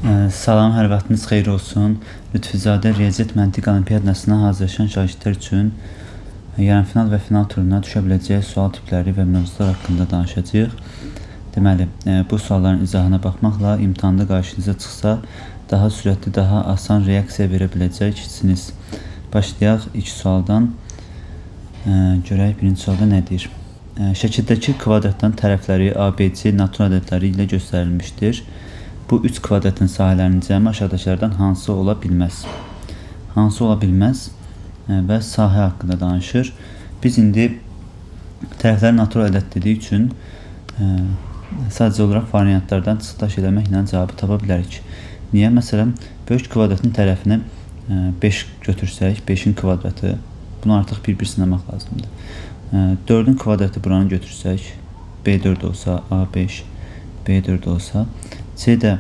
Salam, hər vaxtınız xeyir olsun. Lütfüzadə Riyaziyyat Məntiq Olimpiadasına hazırlaşan şagirdlər üçün yarımfinal və final turuna düşə biləcək sual tipləri və mövzular haqqında danışacağıq. Deməli, bu sualların izahına baxmaqla imtahanda qarşınıza çıxsa, daha sürətli, daha asan reaksiya verə biləcəksiniz. Başlayaq ilk sualdan. Görək birinci sualda nədir? Şəkildəki kvadratların tərəfləri ABC natural ədədləri ilə göstərilmişdir. Bu 3 kvadratın sahələrinin cəmi aşağıdakılardan hansı ola bilməz? Hansı ola bilməz və sahə haqqında danışır. Biz indi tərəfləri natural ədəd dediyi üçün sadəcə olaraq variantlardan çıxdaş eləməklə cavabı tapa bilərik. Niyə? Məsələn, böyük kvadratın tərəfini 5 götürsək, 5-in kvadratı, bunu artıq bir-bir sınamaq lazımdır. 4-ün kvadratı buranı götürsək, B4 olsa, A5, B4 olsa, C-də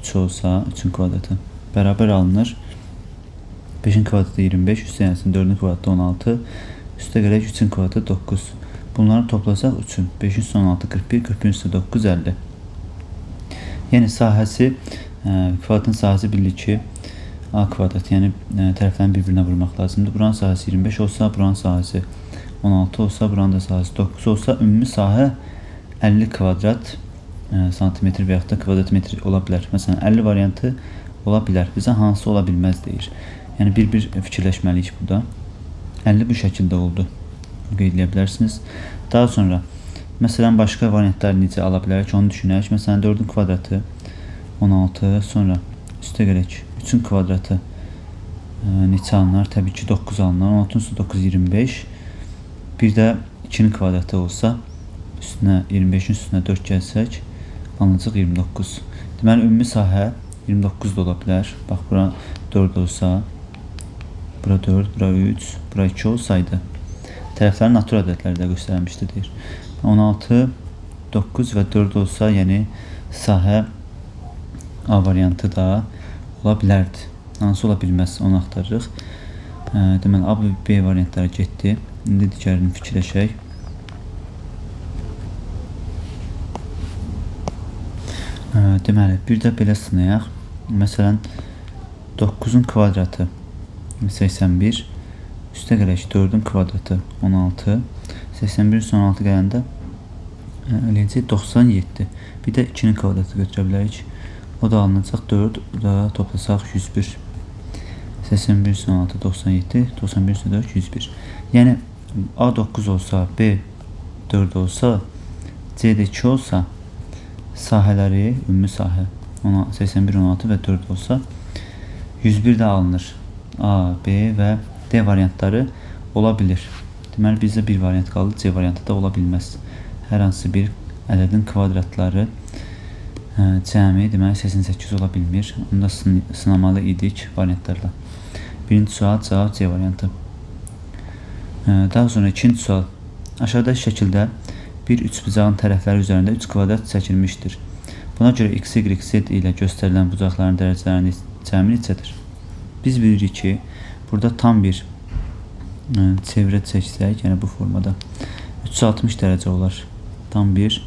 3 olsa, 3-ün kvadratı bərabər alınır. 5-in kvadratı 25, üstə 4-ün kvadratı 16, üstə gələk 3-ün kvadratı 9. Bunları toplasaq 3-ün, 5-in üstə 16, 41, 41 üstə 9, 50. Yəni sahəsi, kvadratın sahəsi bilirik ki, A kvadrat, yəni tərəflərini bir-birinə vurmaq lazımdır. Buranın sahəsi 25 olsa, buranın sahəsi 16 olsa, buranın da sahəsi 9 olsa, ümumi sahə 50 kvadrat santimetr və yaxud da kvadrat metr ola bilər. Məsələn, 50 variantı ola bilər. Bizə hansı ola bilməz deyir. Yəni, bir-bir fikirləşməliyik burada. 50 bu şəkildə oldu. Qeyd edə bilərsiniz. Daha sonra, məsələn, başqa variantları necə ala bilərik, onu düşünək. Məsələn, 4-ün kvadratı 16, sonra üstə gələk 3-ün kvadratı neçə alınar? Təbii ki, 9 alınar. 16-ın üstə 9, 25. Bir də 2-nin kvadratı olsa, üstünə 25-in üstünə 4 gəlsək, alınacaq 29. Deməli, ümumi sahə 29 da ola bilər. Bax, bura 4 olsa, bura 4, bura 3, bura 2 olsaydı, tərəflərin natural ədədləri də göstərilmişdir, deyir. 16, 9 və 4 olsa, yəni sahə A variantı da ola bilərdi. Hansı ola bilməz, onu axtarırıq. Deməli, A və B variantları getdi. İndi digərini fikirləşək. Deməli, bir də belə sınayaq. Məsələn, 9-un kvadratı 81, üstə gələk 4-ün kvadratı 16, 81 üstə 16 gələndə eləyəcək 97. Bir də 2-nin kvadratı götürə bilərik. O da alınacaq 4, da toplasaq 101. 81 üstə 16, 97, 91 üstə 4, 101. Yəni, A 9 olsa, B 4 olsa, C də 2 olsa, sahələri, ümumi sahə 81, 16 və 4 olsa 101 də alınır. A, B və D variantları ola bilir. Deməli, bizdə bir variant qaldı. C variantı da ola bilməz. Hər hansı bir ədədin kvadratları cəmi, deməli, 88 ola bilmir. Onu da sınamalı idik variantlarla. Birinci sual, cavab C variantı. Daha sonra ikinci sual. Aşağıdakı şəkildə bir üçbucağın tərəfləri üzərində 3 kvadrat çəkilmişdir. Buna görə x, y, z ilə göstərilən bucaqların dərəcələrinin cəmi neçədir? Biz bilirik ki, burada tam bir çevrə çəksək, yəni bu formada 360 dərəcə olar. Tam bir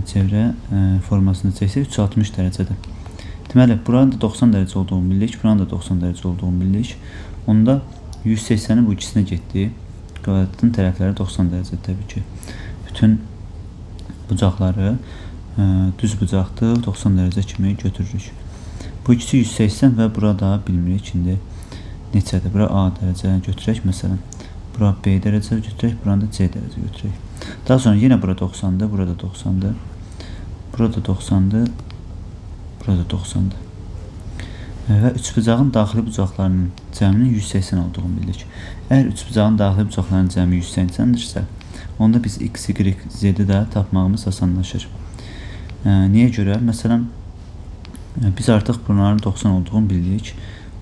çevrə formasını çəksək 360 dərəcədir. Deməli, buranın da 90 dərəcə olduğunu bilirik, buranın da 90 dərəcə olduğunu bilirik. Onda 180-in bu ikisinə getdi. Kvadratın tərəfləri 90 dərəcə təbii ki. Bütün bucaqları düz bucaqdır, 90 dərəcə kimi götürürük. Bu ikisi 180 və burada bilmirik indi neçədir. Bura A dərəcə götürək, məsələn. Bura B dərəcə götürək, buranı da C dərəcə götürək. Daha sonra yenə bura 90-dır, burada 90-dır. Burada 90-dır, burada 90-dır. Və üçbucağın daxili bucaqlarının cəminin 180 olduğunu bilirik. Əgər üçbucağın daxili bucaqlarının cəmi 180-dirsə, onda biz x, y, z-i də tapmağımız asanlaşır. Niyə görə? Məsələn, biz artıq bunların 90 olduğunu bilirik.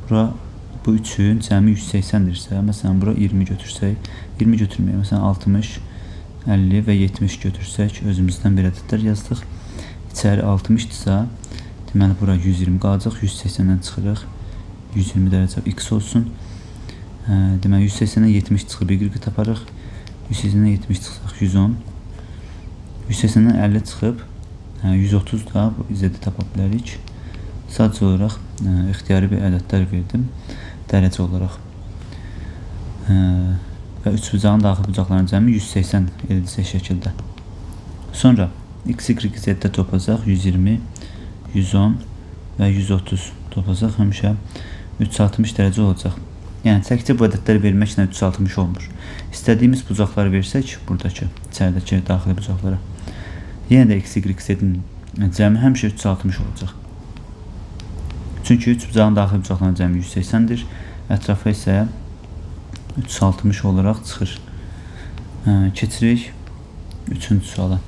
Bu üçün cəmi 180-dirsə, məsələn, bura 20 götürsək, 20 götürməyək, məsələn, 60, 50 və 70 götürsək, özümüzdən bir ədədlər yazdıq. İçəri 60-dırsa, deməli, bura 120 qalacaq, 180-dən çıxırıq, 120 dərəcə x olsun. Deməli, 180-dən 70 çıxıb, y taparıq, 180-dən 70 çıxsaq, 110, 180-dən 50 çıxıb, 130 da z-i tapa bilərik. Sadəcə olaraq ixtiyari bir ədədlər verdim dərəcə olaraq. Və üçbucağın daxil bucaqlarının cəmi 180 edəcək şəkildə. Sonra x, y, z-də toplayacaq 120, 110 və 130 toplayacaq. Həmişə 360 dərəcə olacaq. Yəni təkcə bu ədədləri verməklə 360 olmur. İstədiyimiz bucaqları versək, buradakı, içəridəki daxili bucaqlara, yenə də x, y, z-in cəmi həmişə 360 olacaq. Çünki üçbucağın daxili bucaqlarının cəmi 180-dir. Ətrafa isə 360 olaraq çıxır. Keçirik 3-cü suala.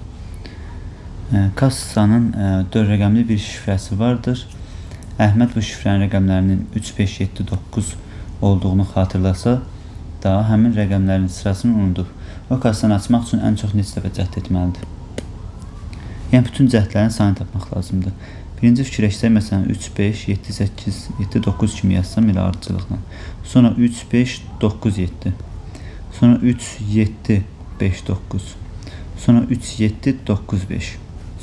Kassanın 4 rəqəmli bir şifrəsi vardır. Əhməd bu şifrənin rəqəmlərinin 3, 5, 7, 9 olduğunu xatırlasa da həmin rəqəmlərin sırasını unudub. O kassanı açmaq üçün ən çox neçə dəfə cəhd etməlidir? Yəni bütün cəhdlərin sayını tapmaq lazımdır. Birinci fikirləşsək, məsələn 3, 5, 7, 8, 7, 9 kimi yazsam elə ardıcılıqla. Sonra 3, 5, 9, 7. Sonra 3, 7, 5, 9. Sonra 3, 7, 9, 5.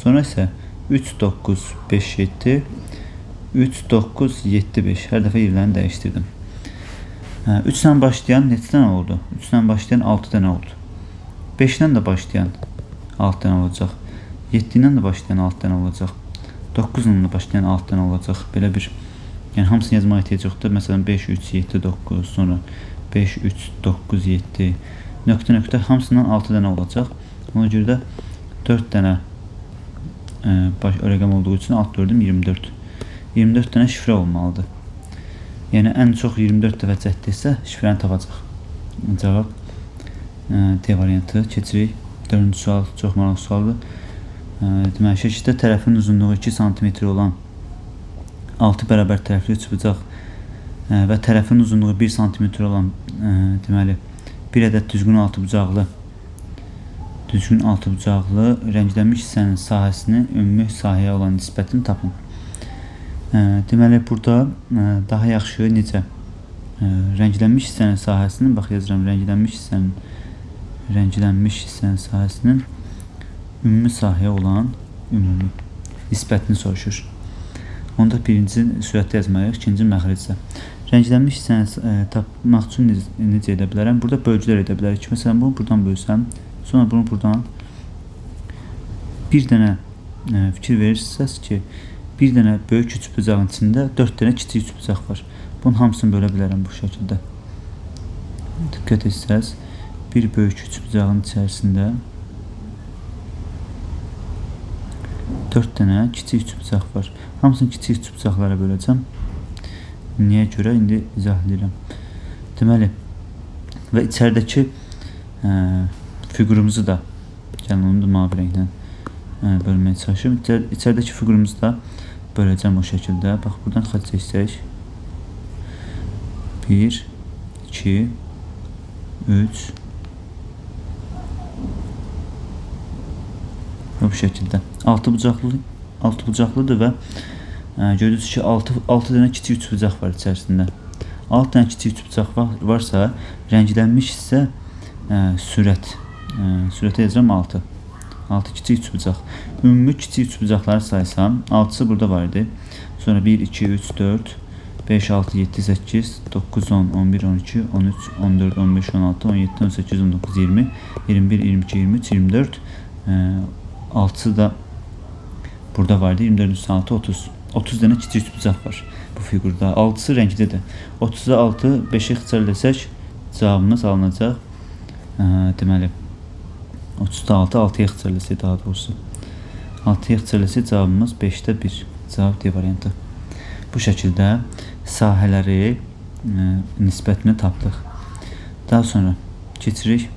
Sonra isə 3, 9, 5, 7, 3, 9, 7, 5. Hər dəfə yerlərini dəyişdirdim. 3 ilə başlayan neçə dənə oldu? 3 ilə başlayan 6 dənə oldu. 5 ilə də başlayan 6 dənə olacaq. 7 ilə də başlayan 6 dənə olacaq. 9 ilə də başlayan 6 dənə olacaq. Belə bir, yəni hamısını yazmağa ehtiyac yoxdur. Məsələn 5, 3, 7, 9, sonra 5, 3, 9, 7, nöqtə hamısından 6 dənə olacaq. Ona görə də 4 dənə rəqəm olduğu üçün alt 4-üm 24. 24 dənə şifrə olmalıdır. Yəni ən çox 24 dəfə cəhd etsə şifrəni tapacaq. Cavab D variantı. Keçirik. 4-cü sual çox maraqlı sualdır. Deməli, şəkildə tərəfin uzunluğu 2 cm olan 6 bərabər tərəfli üçbucaq və tərəfin uzunluğu 1 cm olan deməli bir ədəd düzgün altıbucaqlı rənglənmiş hissənin sahəsinin ümumi sahəyə olan nisbətini tapın. Deməli burada daha yaxşı necə rənglənmiş hissənin sahəsinin, bax yazıram, rənglənmiş hissənin sahəsinin ümumi sahəyə olan ümumi nisbətini soruşur. Onda birinci sürətdə yazmalıyıq, ikinci məxrəcdə. Rənglənmiş hissəni tapmaq üçün necə edə bilərəm? Burada bölgülər edə bilərik. Məsələn, bunu buradan bölsəm, sonra bunu buradan bir dənə fikir verirsiniz ki, bir dənə böyük üçbucağın içində 4 dənə kiçik üçbucaq var. Bunun hamısını bölə bilərəm bu şəkildə. Diqqət etsəz, bir böyük üçbucağın içərisində 4 dənə kiçik üçbucaq var. Hamısını kiçik üçbucaqlara böləcəm. Niyə görə? İndi izah edirəm. Deməli, və içəridəki fiqurumuzu da, gəlin onu da mavi rənglə bölməyə çalışım. İçəridəki fiqurumuzu da böləcəm o şəkildə. Bax, buradan xətt çəksək. 1, 2, 3, bu şəkildə. 6 bucaqlıdır və görürsünüz ki 6 dənə kiçik üçbucaq var içərisində. 6 dənə kiçik üçbucaq varsa, rənglənmiş hissə sürətə yazacağım 6. 6 kiçik üçbucaq. Ümumi kiçik üçbucaqları saysam, 6'sı burada var idi. Sonra 1, 2, 3, 4, 5, 6, 7, 8, 9, 10, 11, 12, 13, 14, 15, 16, 17, 18, 19, 20, 21, 22, 23, 24, 6'sı da burada vardı. 24 üstü 6, 30. 30 dənə kiçik üçbucaq var bu fiqurda. 6'sı rənglidir. 30'a 6, 5'i ixtisarləsək cavabımız alınacaq. Deməli 30'da 6, 6'ya ixtisarləsək daha doğrusu. 6'ya ixtisarləsək cavabımız 5'də 1. Cavab D variantı. Bu şəkildə sahələri nisbətini tapdıq. Daha sonra keçirik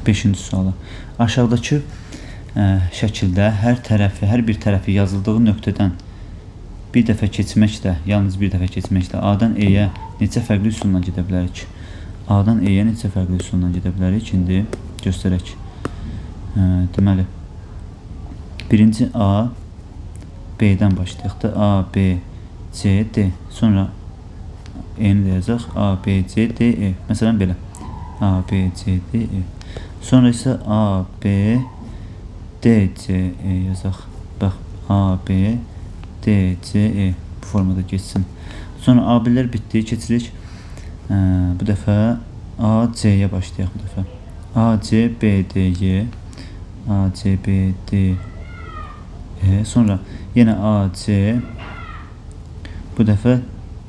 5-ci suala. Aşağıdakı şəkildə hər bir tərəfi yazıldığı nöqtədən bir dəfə keçməklə, yalnız bir dəfə keçməklə A-dan E-yə neçə fərqli üsulla gedə bilərik? A-dan E-yə neçə fərqli üsulla gedə bilərik? İndi göstərək. Deməli, birinci A, B-dən başlayaq da. A, B, C, D. Sonra E-ni də yazaq. A, B, C, D, E. Məsələn, belə. A, B, C, D, E. Sonra isə A, B, D, C, E yazaq. Bax, A, B, DCE bu formada geçsin. Sonra A1'lər bitdi. Keçirik. Bu dəfə AC'ye başlayaq bu dəfə. ACBDY ACBDE sonra yenə AC bu dəfə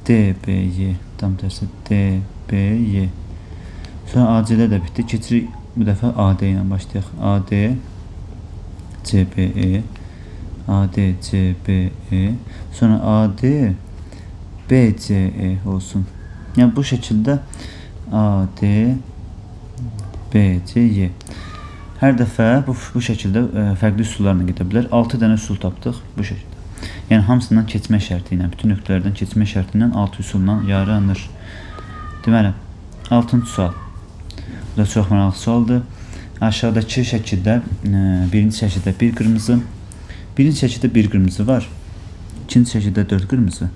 DBY tam tersi DBY sonra AC'lər də bitdi. Keçirik bu dəfə AD ilə başlayaq. AD CBE AD CBE sonra AD BCE olsun. Yəni bu şəkildə AD BCY. Hər dəfə bu şəkildə fərqli üsullarla gedə bilər. 6 dənə üsul tapdıq bu şəkildə. Yəni hamısından keçmə şərti ilə, bütün nöqtələrdən keçmə şərti ilə 6 üsulla yaranır. Deməli, 6-cı sual. Bu da çox maraqlı sualdır. Aşağıdakı şəkildə birinci şəkildə bir qırmızı, birinci şəkildə bir qırmızı var. İkinci şəkildə 4 qırmızı,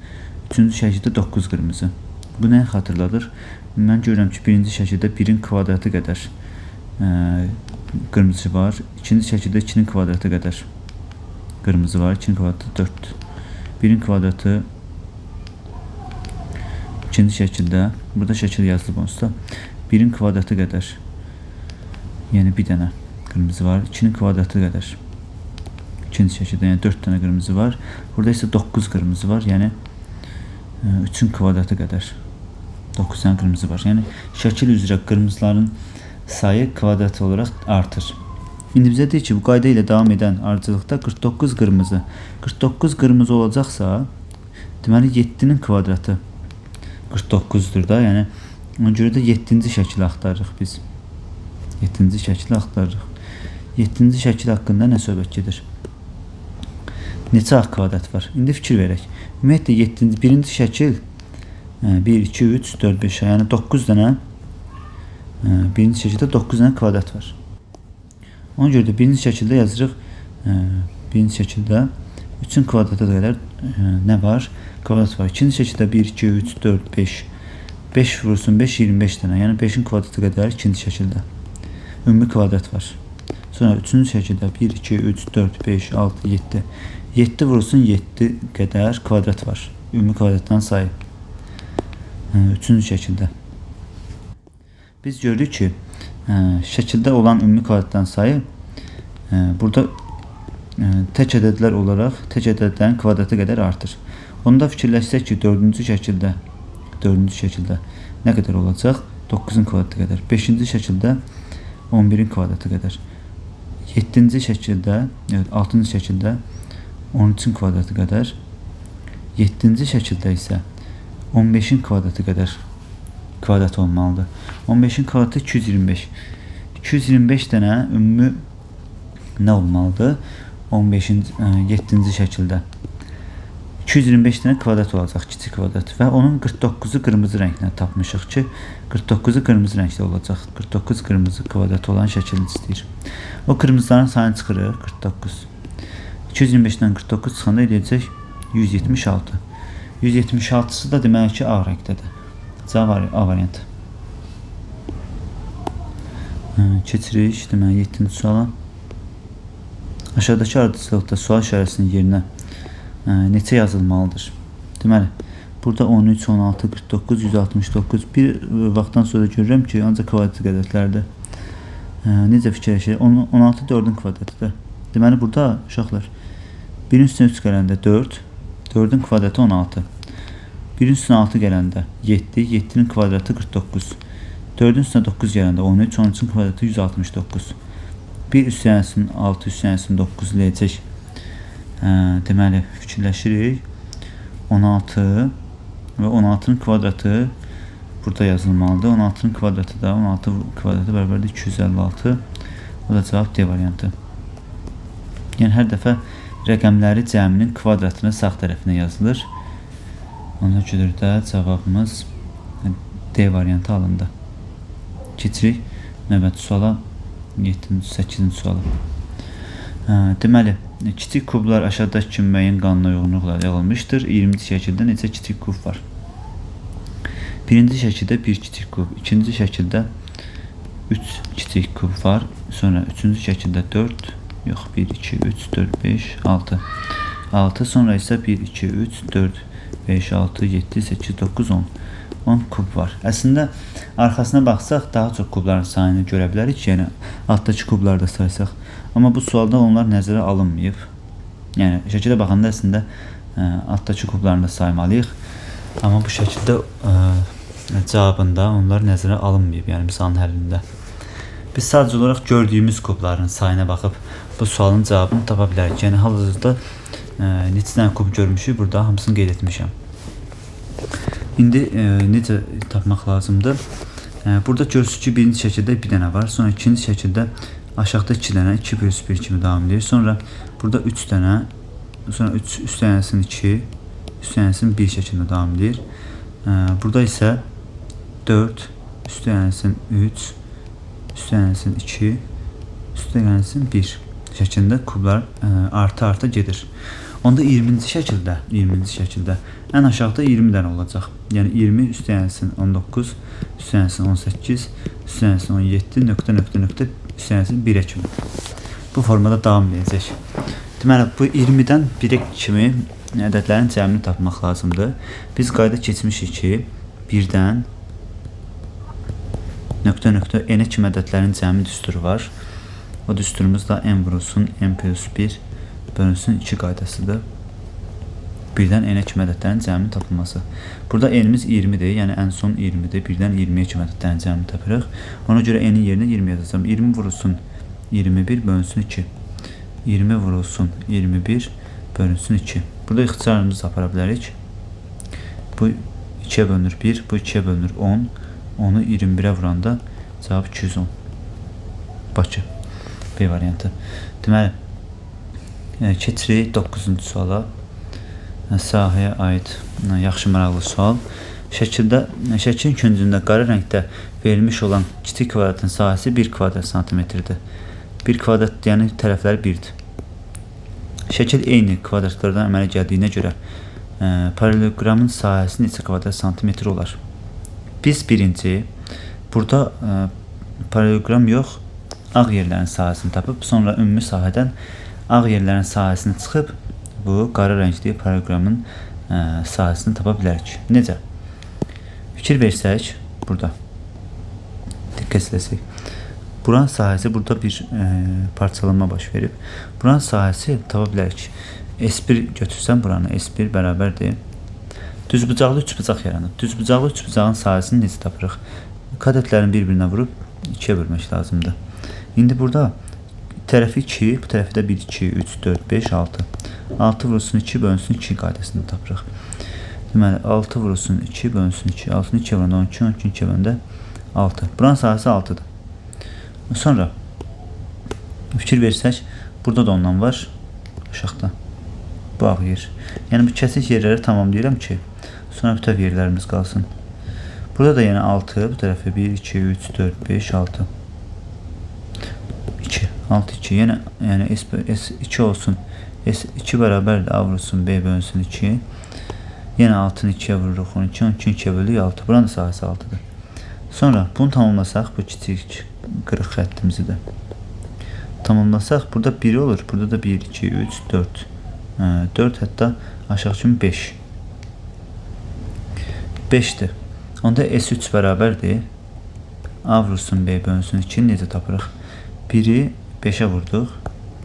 üçüncü şəkildə 9 qırmızı. Bu nəyi xatırladır? Mən görürəm ki, birinci şəkildə 1-in kvadratı qədər qırmızı var. İkinci şəkildə 2-nin kvadratı qədər qırmızı var. 2-nin kvadratı 4. 1-in kvadratı ikinci şəkildə, burada şəkil yazılıb onsuz da 1-in kvadratı qədər, yəni bir dənə qırmızı var. 2-nin kvadratı qədər ikinci şəkildə, yəni 4 dənə qırmızı var. Burada isə 9 qırmızı var, yəni 3-ün kvadratı qədər 9 dənə qırmızı var. Yəni şəkil üzrə qırmızıların sayı kvadrat olaraq artır. İndi bizə deyir ki, bu qayda ilə davam edən ardıcılıqda 49 qırmızı 49 qırmızı olacaqsa, deməli 7-nin kvadratı 49-dur da. Yəni ona görə də 7-ci şəkili axtarırıq biz. 7-ci şəkili axtarırıq. 7-ci şəkil haqqında nə söhbət gedir? Neçə ağ kvadrat var? İndi fikir verək. Ümumiyyətlə 7-ci, birinci şəkil 1, 2, 3, 4, 5, yəni 9 dənə birinci şəkildə 9 dənə kvadrat var. Ona görə də birinci şəkildə yazırıq. Birinci şəkildə 3-ün kvadratı qədər nə var? Kvadrat var. İkinci şəkildə 1, 2, 3, 4, 5. 5 vurulsun 5, 25 dənə. Yəni 5-in kvadratı qədər ikinci şəkildə. Ümumi kvadrat var. Sonra üçüncü şəkildə 1, 2, 3, 4, 5, 6, 7. 7 vurulsun 7 qədər kvadrat var. Ümumi kvadratdan sayı. Üçüncü şəkildə. Biz gördük ki, şəkildə olan ümumi kvadratdan sayı burada tək ədədlər olaraq tək ədədlərin kvadratı qədər artır. Onda fikirləşsək ki, dördüncü şəkildə nə qədər olacaq? 9-un kvadratı qədər. 5-ci şəkildə 11-in kvadratı qədər. 7-ci şəkildə, evet, 6-cı şəkildə 13-ün kvadratı qədər. 7-ci şəkildə isə 15-in kvadratı qədər kvadrat olmalıdır. 15-in kvadratı 225. 225 dənə ümumi nə olmalıdır? 7-ci şəkildə 225 dənə kvadrat olacaq, kiçik kvadrat və onun 49-u qırmızı rənglə tapmışıq ki, 49-u qırmızı rəngdə olacaq. 49 qırmızı kvadrat olan şəkilini istəyir. O qırmızıların sayını çıxırıq, 49. 225-dən 49 çıxanda eləyəcək 176. 176-sı da demək ki, A rəngdədir. Cavab A variantı. Keçirik deməli 7-ci suala. Aşağıdakı ardıcılıqda sual işarəsinin yerinə neçə yazılmalıdır? Deməli, burada 13, 16, 49, 169. Bir vaxtdan sonra görürəm ki, ancaq kvadrat qədərlərdir. Necə fikirləşir? 16 4-ün kvadratıdır. Deməli, burada uşaqlar 1-in üstünə 3 gələndə 4, 4-ün kvadratı 16. 1-in üstünə 6 gələndə 7, 7-nin kvadratı 49. 4-ün üstünə 9 gələndə 13, 13-ün kvadratı 169. 1 üstünə 6, üstünə 9 eləyəcək. Deməli, fikirləşirik. 16 və 16-nın kvadratı burada yazılmalıdır. 16-nın kvadratı da 16 kvadratı bərabərdir 256. Bu da cavab D variantı. Yəni, hər dəfə rəqəmləri cəminin kvadratının sağ tərəfinə yazılır. Ona görə də cavabımız D variantı alındı. Keçirik növbəti suala, 8-ci suala. Deməli, kiçik kublar aşağıdakı kimi müəyyən qanuna uyğunluqla yazılmışdır. 20-ci şəkildə neçə kiçik kub var? Birinci şəkildə 1 kiçik kub, ikinci şəkildə 3 kiçik kub var. Sonra üçüncü şəkildə 4, yox 1, 2, 3, 4, 5, 6. 6, sonra isə 1, 2, 3, 4, 5, 6, 7, 8, 9, 10. 10 kub var. Əslində arxasına baxsaq daha çox kubların sayını görə bilərik, yəni altdakı kublarda saysaq. Amma bu sualda onlar nəzərə alınmayıb. Yəni şəkilə baxanda əslində altdakı kublarını da saymalıyıq. Amma bu şəkildə cavabında onlar nəzərə alınmayıb, yəni misalın həllində. Biz sadəcə olaraq gördüyümüz kubların sayına baxıb bu sualın cavabını tapa bilərik. Yəni hal-hazırda neçə dənə kub görmüşük, burada hamısını qeyd etmişəm. İndi necə tapmaq lazımdır? Burada görürsünüz ki, birinci şəkildə bir dənə var. Sonra ikinci şəkildə aşağıda 2 dənə 2 bölü 1 kimi davam edir. Sonra burada 3 dənə, sonra 3 üst dənəsinin 2, üst dənəsinin 1 şəklində davam edir. Burada isə 4, üst dənəsinin 3, üst dənəsinin 2, üst dənəsinin 1 şəklində kublar arta gedir. Onda 20-ci şəkildə ən aşağıda 20 dənə olacaq. Yəni 20 üst dənəsinin 19, üst dənəsinin 18, üst dənəsinin 17, üst dənəsinin 1-ə kimi. Bu formada davam edəcək. Deməli, bu 20-dən 1-ə kimi ədədlərin cəmini tapmaq lazımdır. Biz qayda keçmişik ki, 1-dən n-ə kimi ədədlərin cəmi düsturu var. O düsturumuz da n vurulsun n plus 1 bölünsün 2 qaydasıdır. 1-dən n-ə kimi ədədlərin cəminin tapılması. Burada n-imiz 20-dir, yəni ən son 20-dir. 1-dən 20-yə kimi ədədlərin cəmini tapırıq. Ona görə n-in yerinə 20 yazacağım. 20 vurulsun 21 bölünsün 2. 20 vurulsun 21 bölünsün 2. Burada ixtisarımızı apara bilərik. Bu 2-yə bölünür 1, bu 2-yə bölünür 10. Onu 21-ə vuranda cavab 210. Bakı. B variantı. Deməli, keçirik 9-cu suala. Sahəyə aid yaxşı maraqlı sual. Şəklin küncündə qara rəngdə verilmiş olan kiçik kvadratın sahəsi 1 kvadrat santimetrdir. 1 kvadrat yəni tərəfləri 1-dir. Şəkil eyni kvadratlardan əmələ gəldiyinə görə paraleloqramın sahəsi neçə kvadrat santimetr olar? Biz birinci burada paraleloqram yox, ağ yerlərin sahəsini tapıb, sonra ümumi sahədən ağ yerlərin sahəsini çıxıb bu qara rəngli paraleloqramın sahəsini tapa bilərik. Necə? Fikir versək, burada diqqət edəcək. Buranın sahəsi burada bir parçalanma baş verib. Buranın sahəsi tapa bilərik. S1 götürsəm buranı, S1 bərabərdir. Düzbucaqlı üçbucaq yaranır. Düzbucaqlı üçbucağın sahəsini necə tapırıq? Kadetlərin bir-birinə vurub 2-yə bölmək lazımdır. İndi burada tərəfi 2, bu tərəfi də 1, 2, 3, 4, 5, 6. 6 vurulsun 2 bölünsün 2 qaydasını tapırıq. Deməli, 6 vurulsun 2 bölünsün 2. 6-nı 2-yə vuranda 12, 12-ni 2-yə vuranda 6. Buranın sahəsi 6-dır. Sonra fikir versək, burada da ondan var aşağıda. Bu ağ yer. Yəni bu kəsik yerləri tamamlayıram ki, sonra bütöv yerlərimiz qalsın. Burada da yəni 6, bu tərəfə 1, 2, 3, 4, 5, 6. 2, 6, 2. Yəni S2 olsun. S2 bərabərdir A vurulsun B bölünsün 2. Yenə 6-nı 2-yə vururuq 12, 12-ni 2-yə bölürük 6. Buranın sahəsi 6-dır. Sonra bunu tamamlasaq, bu kiçik qırıq xəttimizi də tamamlasaq, burada 1 olur. Burada da 1, 2, 3, 4. 4 hətta aşağı kimi 5. 5-dir. Onda S3 bərabərdir. A vurulsun B bölünsün 2. Necə tapırıq? 1-i 5-ə vurduq.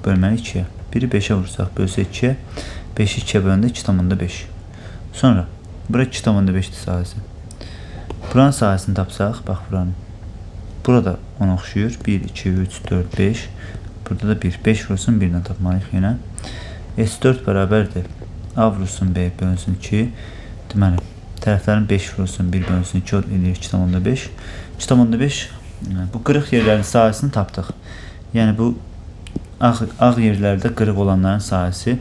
Bölməli 2-yə. 1-i 5-ə vursaq, bölsə 2-yə. 5-i 2-yə böləndə 2,5. Sonra, bura 2,5-dir sahəsi. Buranın sahəsini tapsaq, bax buranın. Burada ona oxşuyur. 1, 2, 3, 4, 5. Burada da 1. 5 vurulsun 1-dən tapmalıyıq yenə. S4 bərabərdir. A vurulsun B bölünsün 2. Deməli, tərəflərin 5 vurulsun 1 bölünsün 2 edir 2,5. 2,5 bu qırıq yerlərin sahəsini tapdıq. Yəni bu ağ yerlərdə qırıq olanların sahəsi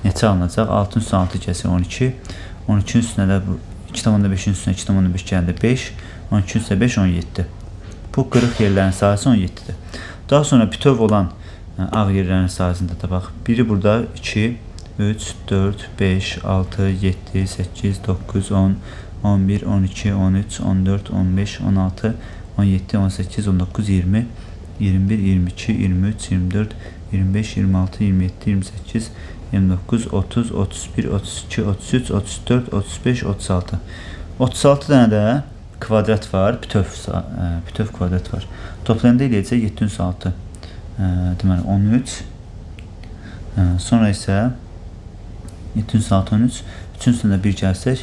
neçə alınacaq? 6-ın üstünə 6 kəsir 12. 12-nin üstünə də bu 2,5-in üstünə 2,5 gəlir 5. 12-nin üstünə 5, 17. Bu qırıq yerlərin sahəsi 17-dir. Daha sonra bütöv olan ağ yerlərin sahəsində tapaq. Biri burada 2, 3, 4, 5, 6, 7, 8, 9, 10, 11, 12, 13, 14, 15, 16, 17, 18, 19, 20, 21, 22, 23, 24, 25, 26, 27, 28, 29, 30, 31, 32, 33, 34, 35, 36. 36 dənə də kvadrat var, bütöv kvadrat var. Toplayanda eləyəcək 706. Deməli 13. Sonra isə 706, 13. Üçüncüsündə 1 gəlsək,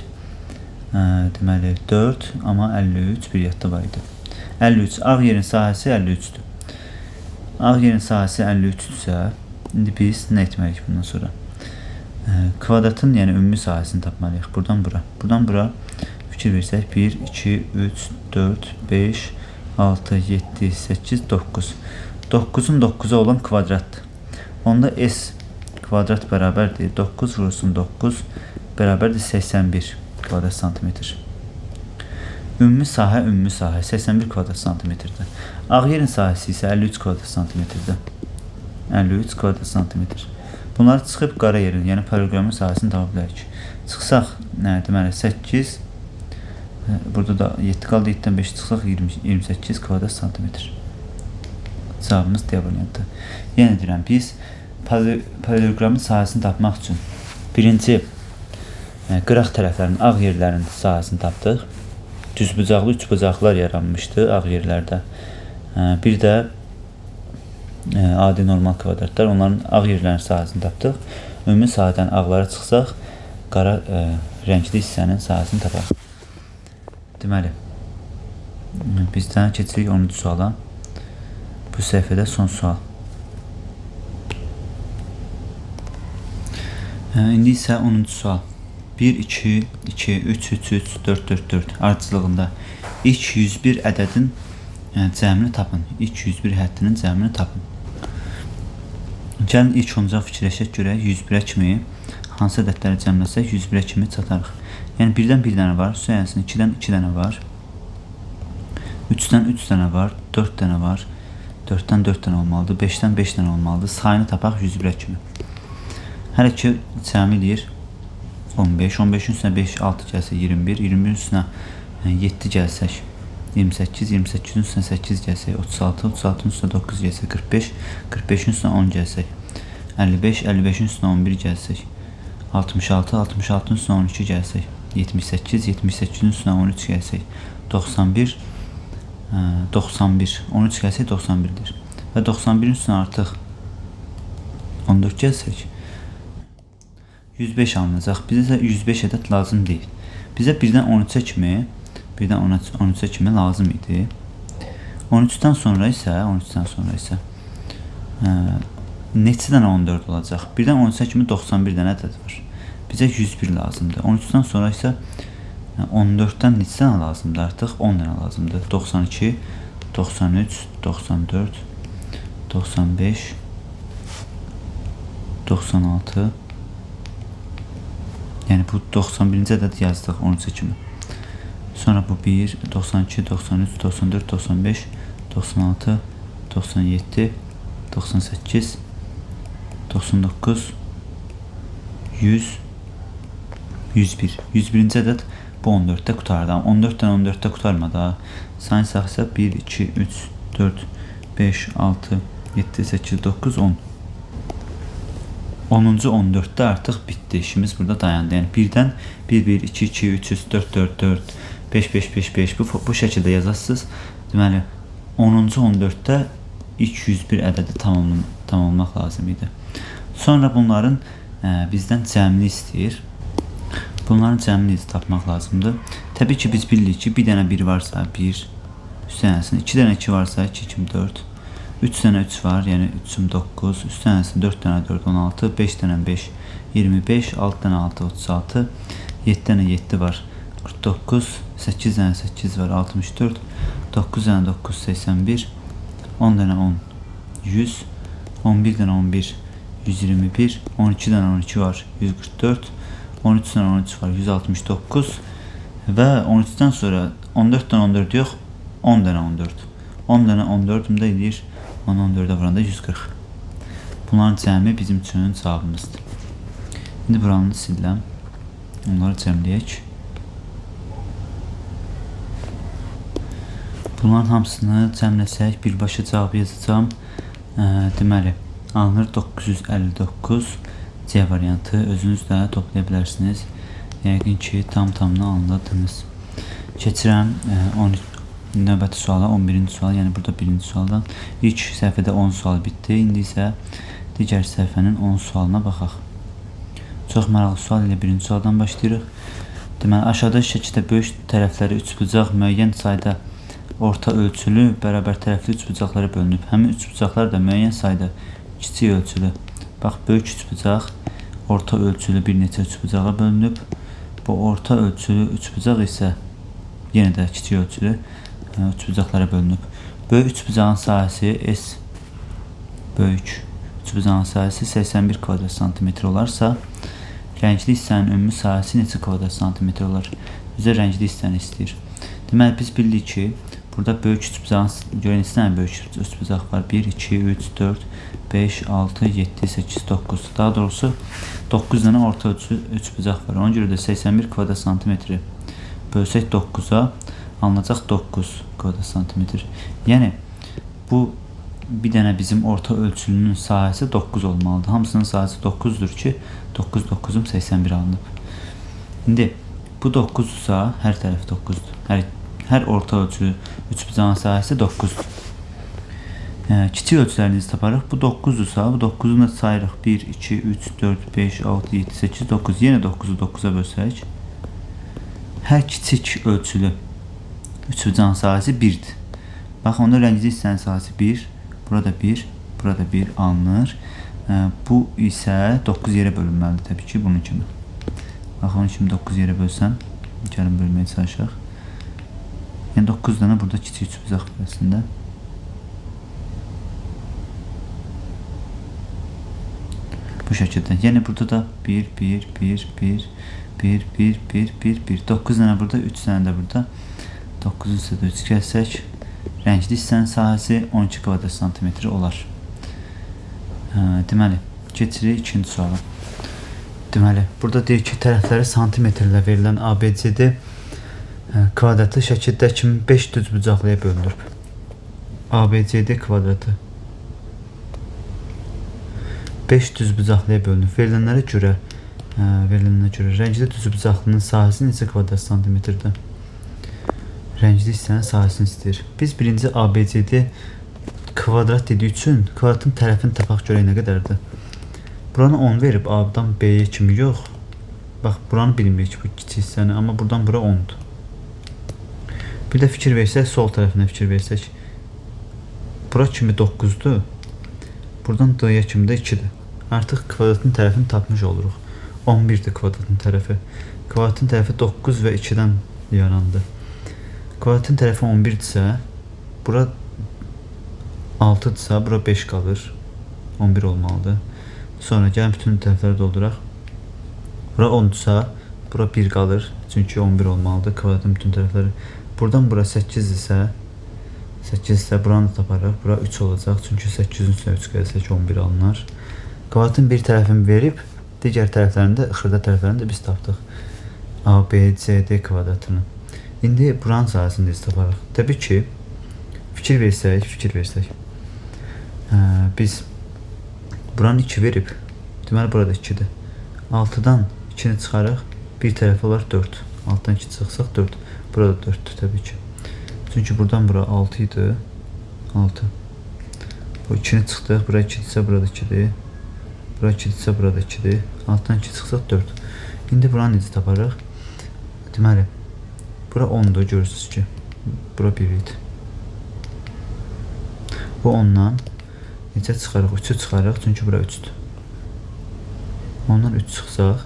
deməli 4, amma 53 bir yadda var idi. 53, ağ yerin sahəsi 53'dür. Ağ yerin sahəsi 53'dürsə, indi biz nə etməliyik bundan sonra? Kvadratın, yəni ümumi sahəsini tapmalıyıq. Buradan bura. Buradan bura fikir versək 1, 2, 3, 4, 5, 6, 7, 8, 9. 9'un 9'a olan kvadratdır. Onda S kvadrat bərabərdir. 9 vurulsun 9 bərabərdir 81 kvadrat santimetr. Ümumi sahə 81 kvadrat santimetrdir. Ağ yerin sahəsi isə 53 kvadrat santimetrdir. 53 kvadrat santimetr. Bunları çıxıb qara yerin, yəni paralleloqramın sahəsini tapa bilərik. Çıxsaq, deməli 8, burada da 7 qaldı, 7-dən 5 çıxsaq 28 kvadrat santimetr. Cavabımız D variantı. Yəni deyirəm, biz paralleloqramın sahəsini tapmaq üçün birinci qıraq tərəflərin, ağ yerlərin sahəsini tapdıq. Düzbucaqlı, üçbucaqlar yaranmışdı ağ yerlərdə. Bir də adi normal kvadratlar, onların ağ yerlərin sahəsini tapdıq. Ümumi sahədən ağlara çıxsaq, qara rəngli hissənin sahəsini tapaq. Deməli, bizdən keçirik 10-cu suala. Bu səhifədə son sual. İndi isə 10-cu sual. 1, 2, 2, 3, 3, 3, 4, 4, 4 ardıcılığında ilk 101 ədədin cəmini tapın. İlk 101 həddinin cəmini tapın. Gəlin ilk onca fikirləşək görək 101-ə kimi hansı ədədləri cəmləsək 101-ə kimi çatarıq. Yəni 1-dən 1 dənə var, sonrasında 2-dən 2 dənə var, 3-dən 3 dənə var, 4 dənə var, 4-dən 4 dənə olmalıdır, 5-dən 5 dənə olmalıdır. Sayını tapaq 101-ə kimi. Hər iki cəmi eləyir 15, 15'in üstüne 5, 6 gelse 21, 21'in üstüne 7 gelsek 28, 28'in üstüne 8 gelsek 36, 36'ın üstüne 9 gelsek 45, 45'in üstüne 10 gelsek 55, 55'in üstüne 11 gelsek 66, 66'ın üstüne 12 gelsek 78, 78'in üstüne 13 gelsek 91, 91, 13 gelsek 91'dir. Ve 91'in üstüne artık 14 gelsek 105 alınacaq. Bizə 105 ədəd lazım deyil. Bizə 1-dən 13-ə kimi lazım idi. 13-dən sonra isə neçə dənə 14 olacaq? 1-dən 13-ə kimi 91 dənə ədəd var. Bizə 101 lazımdır. 13-dən sonra isə 14-dən neçə dənə lazımdır? Artıq 10 dənə lazımdır. 92, 93, 94, 95, 96. Yəni bu 91-ci ədəd yazdıq 13 kimi. Sonra bu 1, 92, 93, 94, 95, 96, 97, 98, 99, 100, 101. 101-ci ədəd bu 14-də qutardı. 14-dən 14-də qutarmadı. Sayınsaq isə 1, 2, 3, 4, 5, 6, 7, 8, 9, 10. 10-cu 14'də artıq bitdi. İşimiz burada dayandı. Yəni 1-dən 1, 1, 2, 2, 3, 3, 4, 4, 4, 5, 5, 5, 5 bu şəkildə yazasınız. Deməli 10-cu 14'də ilk 101 ədədi tamamlamaq lazım idi. Sonra bunların bizdən cəmini istəyir. Bunların cəmini tapmaq lazımdır. Təbii ki biz bilirik ki bir dənə 1 varsa 1, üstənəsin 2 dənə 2 varsa 2 kimi 4. 3 dənə 3 var, yəni 3'üm 9, üstənəsi 4 dənə 4, 16, 5 dənə 5, 25, 6 dənə 6, 36, 7 dənə 7 var, 49, 8 dənə 8 var, 64, 9 dənə 9, 81, 10 dənə 10, 100, 11 dənə 11, 121, 12 dənə 12 var, 144, 13 dənə 13 var, 169 və 13'dən sonra 14 dənə 14 yox, 10 dənə 14. 10 dənə 14'ümdə edir, 14'ə vuranda 140. Bunların cəmi bizim üçün cavabımızdır. İndi buranı siləm. Onları cəmləyək. Bunların hamısını cəmləsək birbaşa cavab yazacağım. Deməli, alınır 959 C variantı. Özünüz də toplaya bilərsiniz. Yəqin ki, tam-tamını anladınız. Keçirəm 13 növbəti suala, 11-ci sual. Yəni burada 1-ci sualdan. İlk səhifədə 10 sual bitdi. İndi isə digər səhifənin 10 sualına baxaq. Çox maraqlı sual ilə 1-ci sualdan başlayırıq. Deməli, aşağıda şəkildə böyük tərəfləri üçbucaq müəyyən sayda orta ölçülü bərabər tərəfli üçbucaqlara bölünüb. Həmin üçbucaqlar da müəyyən sayda kiçik ölçülü. Bax, böyük üçbucaq orta ölçülü bir neçə üçbucağa bölünüb. Bu orta ölçülü üçbucaq isə yenə də kiçik ölçülü üçbucaqlara bölünüb. Böyük üçbucağın sahəsi S, böyük üçbucağın sahəsi 81 kvadrat santimetr olarsa, rəngli hissənin ümumi sahəsi neçə kvadrat santimetr olar? Bizə rəngli hissəni istəyir. Deməli, biz bilirik ki, burada böyük üçbucağın, görün, neçə dənə böyük üçbucaq var? 1, 2, 3, 4, 5, 6, 7, 8, 9. Daha doğrusu 9 dənə orta üçbucaq var. Ona görə də 81 kvadrat santimetri bölsək 9-a alınacaq 9 kvadrat santimetr. Yəni, bu bir dənə bizim orta ölçülünün sahəsi 9 olmalıdır. Hamısının sahəsi 9-dur ki, 9, 9'um 81 alınıb. İndi bu 9'sa hər tərəf 9'dur. Hər orta ölçülü üçbucağın sahəsi 9'dur. Kiçik ölçülərinizi taparıq. Bu 9'dursa, bu 9'u da sayırıq. 1, 2, 3, 4, 5, 6, 7, 8, 9. Yenə 9'u 9'a bölsək. Hər kiçik ölçülü üçbucağın sahəsi 1'dir. Bax, onda rəngli hissənin sahəsi 1. Burada 1, burada 1 alınır. Bu isə 9 yerə bölünməlidir təbii ki, bunun kimi. Bax, onun kimi 9 yerə bölsəm, gəlin bölməyə çalışaq. Yəni 9 dənə burada kiçik üçbucaq var əslində. Bu şəkildə. Yəni burada da 1, 1, 1, 1, 1, 1, 1, 1, 1. 9 dənə burada, 3 dənə də burada. 9 isə də 3 gəlsək, rəngli hissənin sahəsi 12 kvadrat santimetr olar. Deməli, keçirik ikinci suala. Deməli, burada deyir ki, tərəfləri santimetrlə verilən ABCD kvadratı şəkildə kimi 5 düzbucaqlıya bölünür. ABCD kvadratı 5 düzbucaqlıya bölünür. Verilənlərə görə rəngli düzbucaqlının sahəsi neçə kvadrat santimetrdir? Rəngli hissənin sahəsini istəyir. Biz birinci ABCD kvadrat dediyi üçün kvadratın tərəfini tapaq görək nə qədərdir. Buranı 10 verib A-dan B-yə kimi yox. Bax, buranı bilmirik bu kiçik hissəni, amma buradan bura 10'dur. Bir də fikir versək, sol tərəfinə fikir versək. Bura kimi 9'dur. Buradan D-yə kimi də 2'dir. Artıq kvadratın tərəfini tapmış oluruq. 11'dir kvadratın tərəfi. Kvadratın tərəfi 9 və 2'dən yarandı. Kvadratın tərəfi 11'dirsə, bura 6'dırsa, bura 5 qalır. 11 olmalıdır. Sonra gəlin bütün tərəfləri dolduraq. Bura 10'dursa, bura 1 qalır. Çünki 11 olmalıdır kvadratın bütün tərəfləri. Buradan bura 8'dirsə, 8'dirsə buranı da taparıq. Bura 3 olacaq. Çünki 8'in üstünə 3 gəlsək 11 alınır. Kvadratın bir tərəfini verib, digər tərəflərini də, xırda tərəflərini də biz tapdıq. ABCD kvadratını. İndi buranın sahəsini biz taparıq. Təbii ki, fikir versək. Biz buranı 2 verib. Deməli, burada 2'dir. 6'dan 2'ni çıxarıq. Bir tərəfi olar 4. 6'dan 2 çıxsaq 4. Burada 4'dür təbii ki. Çünki buradan bura 6 idi. 6. Bu 2'ni çıxdıq. Bura 2'dirsə, burada 2'dir. Bura 2'dirsə, burada 2'dir. 6'dan 2 çıxsaq 4. İndi buranı necə taparıq? Deməli, bura 10'dur, görürsünüz ki. Bura 1 idi. Bu 10'dan necə çıxarıq? 3'ü çıxarıq, çünki bura 3'dür. Ondan 3 çıxsaq,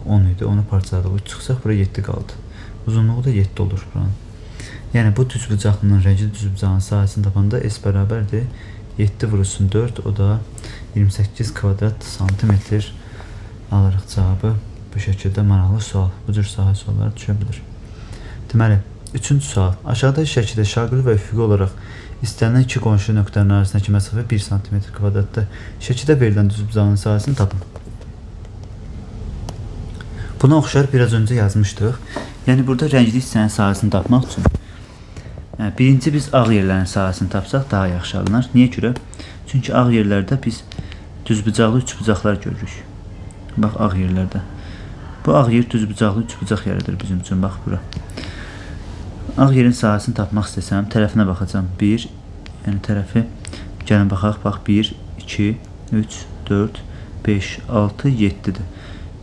10 idi, onu parçaladıq. 3 çıxsaq, bura 7 qaldı. Uzunluğu da 7 olur buranın. Yəni, bu düzbucaqlının, rəngli düzbucağın sahəsini tapanda S bərabərdir. 7 vurulsun 4, o da 28 kvadrat santimetr alırıq cavabı. Bu şəkildə maraqlı sual. Bu cür sahə sualları düşə bilir. Deməli, üçüncü sual. Aşağıdakı şəkildə şaquli və üfüqi olaraq istənilən iki qonşu nöqtələrin arasındakı məsafə 1 cm kvadratdır. Şəkildə verilən düzbucağın sahəsini tapın. Buna oxşar biraz öncə yazmışdıq. Yəni, burada rəngli hissənin sahəsini tapmaq üçün birinci biz ağ yerlərin sahəsini tapsaq daha yaxşı alınır. Niyə görə? Çünki ağ yerlərdə biz düzbucaqlı üçbucaqlar görürük. Bax, ağ yerlərdə. Bu ağ yer düzbucaqlı üçbucaq yeridir bizim üçün. Bax, bura. Ağ yerin sahəsini tapmaq istəsəm, tərəfinə baxacam. 1, yəni tərəfi, gəlin baxaq. Bax, 1, 2, 3, 4, 5, 6, 7-dir.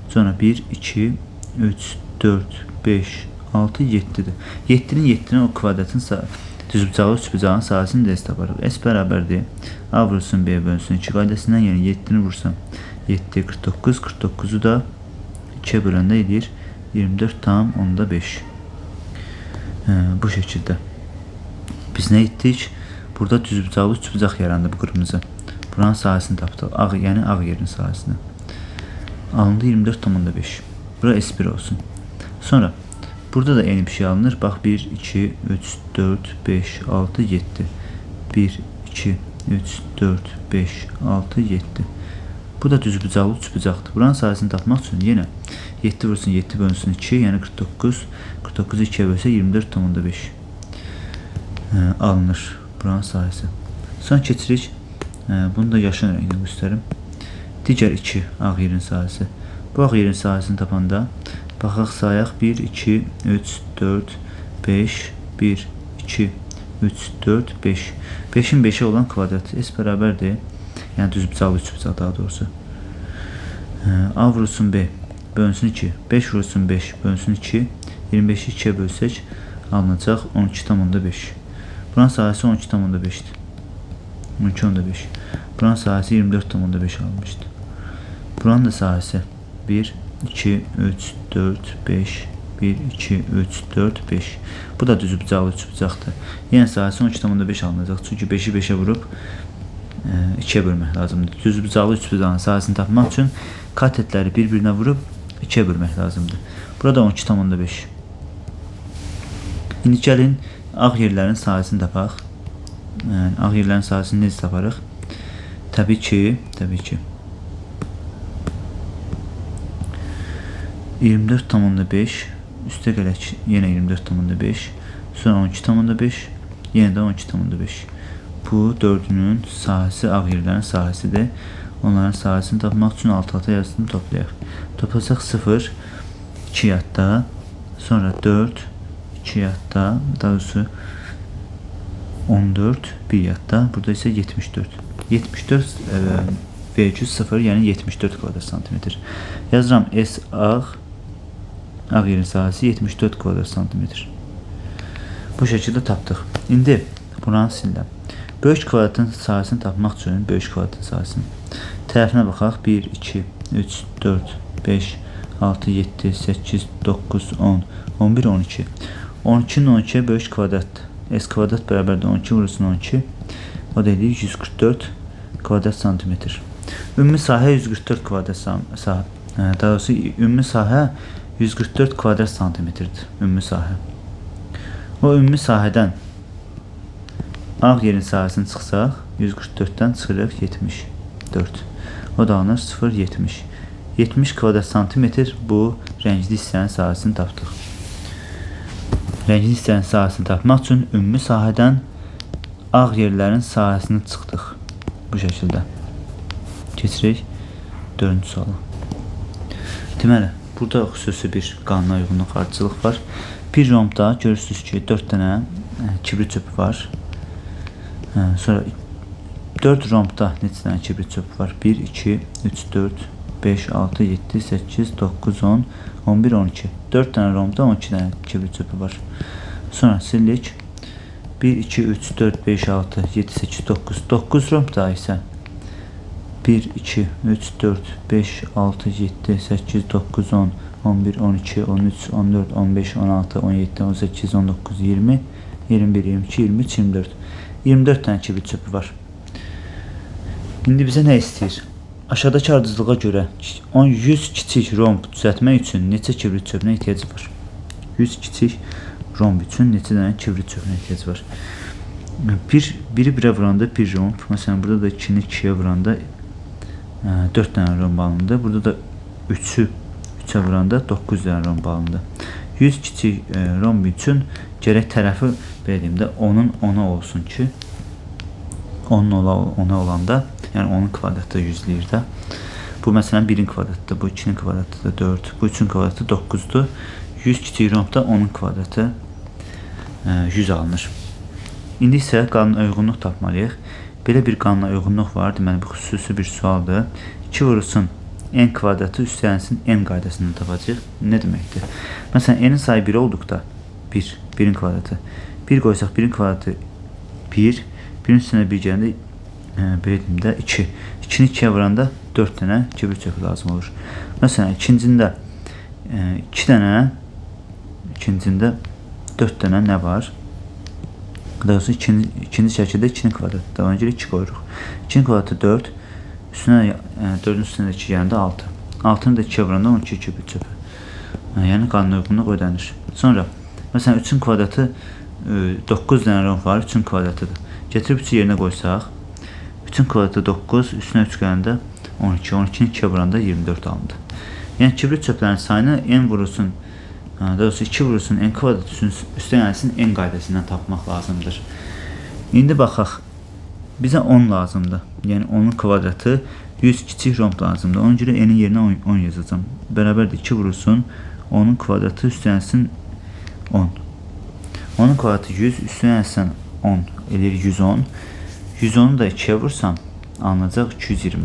Sonra 1, 2, 3, 4, 5, 6, 7-dir. 7-nin o kvadratın düzbucağı üçbucağın sahəsini də taparıq. S bərabərdir. A vurulsun B bölünsün 2 qaydasından, yəni 7-ni vursam 7, 49, 49-u da 2-yə böləndə edir 24,5. Bu şəkildə. Biz nə etdik? Burada düzbucaqlı üçbucaq yarandı bu qırmızı. Buranın sahəsini tapdıq. Ağ, yəni ağ yerin sahəsini. Alındı 24,5. Bura S1 olsun. Sonra burada da eyni bir şey alınır. Bax, 1, 2, 3, 4, 5, 6, 7. 1, 2, 3, 4, 5, 6, 7. Bu da düzbucaqlı üçbucaqdır. Buranın sahəsini tapmaq üçün yenə 7 vursun 7 bölünsün 2, yəni 49. 49-u 2-yə bölsə 24,5 alınır buranın sahəsi. Sonra keçirik. Bunu da yaşıl rənglə göstərim. Digər 2 ağ yerin sahəsi. Bu ağ yerin sahəsini tapanda baxaq, sayaq. 1, 2, 3, 4, 5, 1, 2, 3, 4, 5. 5-in 5'i olan kvadrat S bərabərdir. Yəni düzbucaqlı üçbucaq daha doğrusu. A vurulsun B bölünsün 2. 5 vurulsun 5 bölünsün 2. 25'i 2'ye bölsək alınacaq 12,5. Buranın sahəsi 12,5'dir. 12,5. Buranın sahəsi 24,5 alınmışdır. Buranın da sahəsi 1, 2, 3, 4, 5, 1, 2, 3, 4, 5. Bu da düzbucaqlı üçbucaqdır. Yəni sahəsi 12,5 alınacaq. Çünki 5'i 5'e vurub 2'ye bölmək lazımdır. Düzbucaqlı üçbucağın sahəsini tapmaq üçün katetləri bir-birinə vurub 2'ye bölmək lazımdır. Burada 12,5. İndi gəlin ağ yerlərin sahəsini tapaq. Yəni ağ yerlərin sahəsini necə taparıq? Təbii ki 24,5 üstə gələk yenə 24,5, sonra 12,5, yenə də 12,5. Bu dördünün sahəsi ağ yerlərin sahəsidir. Onların sahəsini tapmaq üçün alt-alta yazısını toplayaq. Toplasaq 0, 2 yadda, sonra 4, 2 yadda, daha doğrusu 14, 1 yadda. Burada isə 74. 74 virgül 0, yəni 74 kvadrat santimetr. Yazıram S ağ yerin sahəsi 74 kvadrat santimetr. Bu şəkildə tapdıq. İndi buranı sildim. Böyük kvadratın sahəsini tapmaq üçün böyük kvadratın sahəsini tərəfinə baxaq. 1, 2, 3, 4, 5, 6, 7, 8, 9, 10, 11, 12. 12'nin 12'ye böyük kvadratdır. S kvadrat bərabərdir 12 vurulsun 12. O da edir 144 kvadrat santimetr. Ümumi sahə 144 kvadrat sahə. Daha doğrusu ümumi sahə 144 kvadrat santimetrdir. Ümumi sahə. O ümumi sahədən ağ yerin sahəsini çıxsaq 144'dən çıxırıq 74. O da alınır 0,70. 70 kvadrat santimetr bu rəngli hissənin sahəsini tapdıq. Rəngli hissənin sahəsini tapmaq üçün ümumi sahədən ağ yerlərin sahəsini çıxdıq. Bu şəkildə. Keçirik 4-cü suala. Deməli, burada xüsusi bir qanuna uyğunluq ardıcılıq var. Bir rombda görürsünüz ki 4 dənə kibrit çöpü var. Sonra 4 rombda neçə dənə kibrit çöpü var? 1, 2, 3, 4, 5, 6, 7, 8, 9, 10, 11, 12. 4 dənə rombda 12 dənə kibrit çöpü var. Sonra sildik. 1, 2, 3, 4, 5, 6, 7, 8, 9. 9 rombda isə 1, 2, 3, 4, 5, 6, 7, 8, 9, 10, 11, 12, 13, 14, 15, 16, 17, 18, 19, 20, 21, 22, 23, 24. 24 dənə kibrit çöpü var. İndi bizə nə istəyir? Aşağıdakı ardıcılığa görə 100 kiçik romb düzəltmək üçün neçə kibrit çöpünə ehtiyac var? 100 kiçik romb üçün neçə dənə kibrit çöpünə ehtiyac var? Biri 1'ə vuranda 1 romb. Məsələn, burada da 2'ni 2'yə vuranda 4 dənə romb alındı. Burada da 3'ü 3'ə vuranda 9 dənə romb alındı. 100 kiçik romb üçün gərək tərəfi belə deyim də 10'un 10'a olsun ki 10'un 10'a olanda, yəni 10'un kvadratı 100'ləyir də. Bu məsələn 1-in kvadratıdır, bu 2-nin kvadratıdır 4, bu 3-ün kvadratı 9-dur. 100 kiçik rombda 10-un kvadratı 100 alınır. İndi isə qanuna uyğunluq tapmalıyıq. Belə bir qanuna uyğunluq var. Deməli, bu xüsusi bir sualdır. 2 vurulsun n kvadratı üstələnsin n qaydasını tapacaq. Nə deməkdir? Məsələn, n-in sayı 1 olduqda 1, 1-in kvadratı. 1 qoysaq 1-in kvadratı 1, 1-in üstünə 1 gələndə belə deyim də 2. 2-ni 2-yə vuranda 4 dənə cibir çöpü lazım olur. Məsələn, ikincində 2 dənə, ikincində 4 dənə nə var? Daha doğrusu ikinci şəkildə 2-nin kvadratı. Ona görə 2 qoyuruq. 2-nin kvadratı 4, üstünə 4-ün üstünə 2 gələndə 6. 6-nı da 2-yə vuranda 12 cibir çöpü. Yəni qanuna uyğunluq ödənir. Sonra, məsələn, 3-ün kvadratı 9 dənə romb var, 3-ün kvadratıdır. Getirib 3-ü yerinə qoysaq, 3-ün kvadratı 9, üstünə 3 gələndə 12, 12-ni 2-yə vuranda 24 alındı. Yəni kibrit çöplərin sayını n vurulsun, daha doğrusu 2 vurulsun n kvadratı üstələnsin n qaydasından tapmaq lazımdır. İndi baxaq, bizə 10 lazımdır. Yəni 10-un kvadratı 100 kiçik romb lazımdır. Ona görə n-in yerinə 10 yazacağım. Bərabərdir 2 vurulsun 10-un kvadratı üstələnsin 10. 10-un kvadratı 100, üstələnsin 10 eləyir 110. 110'u da 2'ye vursam alınacaq 220.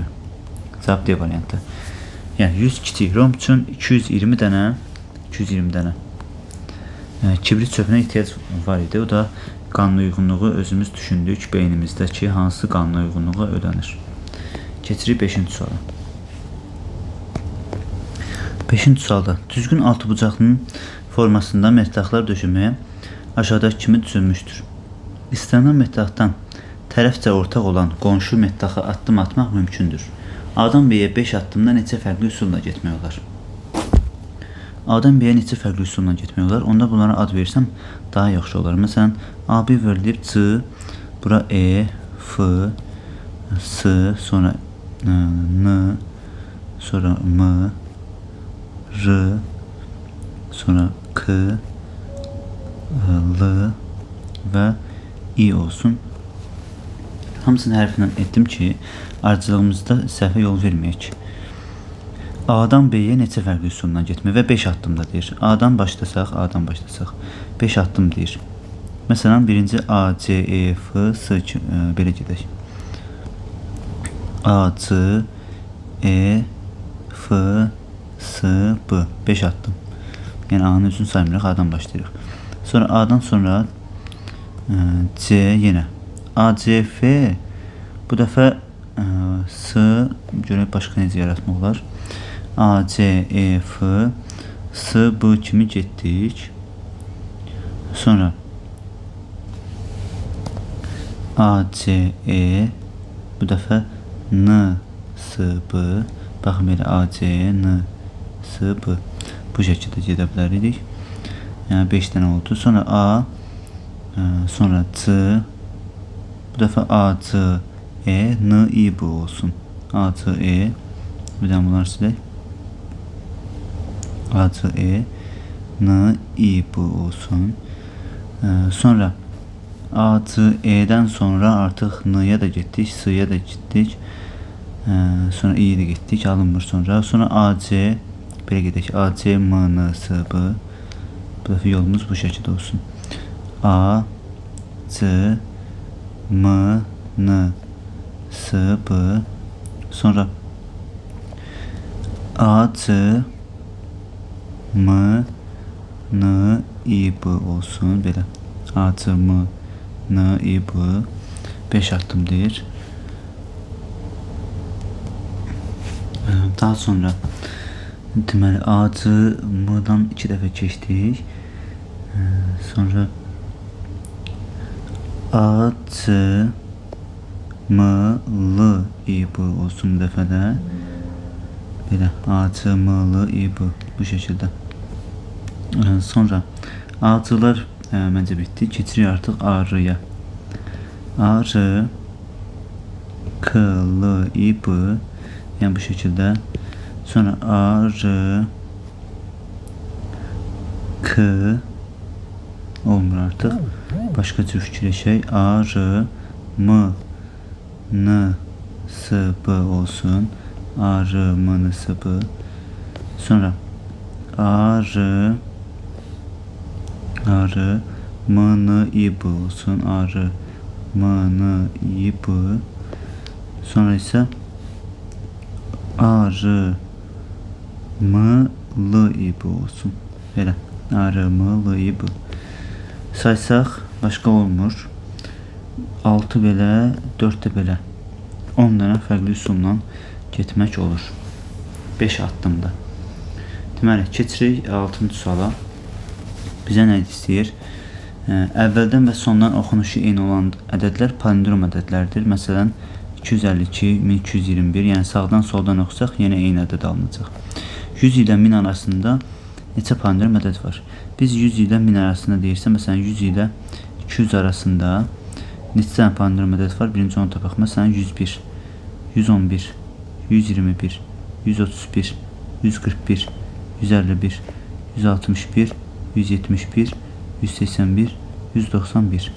Cavab D variantı. Yəni 100 kiçik romb üçün 220 dənə kibrit çöpünə ehtiyac var idi. O da qanuna uyğunluğu özümüz düşündük beynimizdəki hansı qanuna uyğunluğa ödənir. Keçirik 5-ci suala. 5-ci sualda düzgün altıbucaqlının formasında mətləqlər döşəməyə aşağıdakı kimi düzülmüşdür. İstənilən mətləqdən tərəfcə ortaq olan qonşu mətləqə addım atmaq mümkündür. A-dan B-yə 5 addımda neçə fərqli üsulla getmək olar? A-dan B-yə neçə fərqli üsulla getmək olar? Onda bunlara ad versəm daha yaxşı olar. Məsələn, AB verilib C, bura E, F, S, sonra N, sonra M, R, sonra K, L və I olsun. Hamısını hərfindən etdim ki, ardıcılığımızda səhvə yol verməyək. A-dan B-yə neçə fərqli üsulla getmək və 5 addımda deyir. A-dan başlasaq, 5 addım deyir. Məsələn, birinci A, C, E, F, S belə gedək. A, C, E, F, S, B 5 addım. Yəni A-nın üzünü saymırıq, A-dan başlayırıq. Sonra A-dan sonra C yenə. A, C, F bu dəfə S görək başqa necə yaratmaq olar. A, C, E, F, S, B kimi getdik. Sonra A, C, E bu dəfə N, S, B. Baxın belə A, C, N, S, B. Bu şəkildə gedə bilərik. Yəni 5 dənə oldu. Sonra A, sonra C, bu dəfə A, C, E, N, I, B olsun. A, C, E, bir də bunlar silək. A, C, E, N, I, B olsun. Sonra A, C, E'dən sonra artıq N'ya da getdik, S-ya da getdik. Sonra İ'yə də getdik, alınmır sonra. Sonra A, C, belə gedək. A, C, M, N, S, B. Bu dəfə yolumuz bu şəkildə olsun. A, C, M, N, S, B. Sonra A, C, M, N, I, B olsun. Belə. A, C, M, N, I, B. 5 addım deyir. Daha sonra deməli A, C, M-dan 2 dəfə keçdik. Sonra A, C, M, L, I, B olsun bu dəfə də. Belə A, C, M, L, I, B bu şəkildə. Sonra A-cılar məncə bitdi. Keçirik artıq A, R-ya. A, R, K, L, I, B. Yəni bu şəkildə. Sonra A, R, K olmur artıq. Başqa cür fikirləşək. A, R, M, N, S, B olsun. arı mınısı b. Sonra arı mını ibi olsun. Arı mını ibi. Sonra ise arı mılı ibi olsun. Belə. Arı mılı ibi. Saysaq başqa olmur. 6 belə, 4 də belə. 10 dənə fərqli üsulla getmək olur. 5 addımda. Deməli, keçirik 6-cı suala. Bizə nə istəyir? Əvvəldən və sondan oxunuşu eyni olan ədədlər palindrom ədədlərdir. Məsələn, 252, 1221, yəni sağdan soldan oxusaq yenə eyni ədəd alınacaq. 100 ilə 1000 arasında neçə palindrom ədəd var? Biz 100 ilə 1000 arasında deyirsə, məsələn 100 ilə 200 arasında neçə dənə palindrom ədəd var? Birinci onu tapaq. Məsələn 101, 111, 121, 131, 141, 151, 161, 171, 181, 191.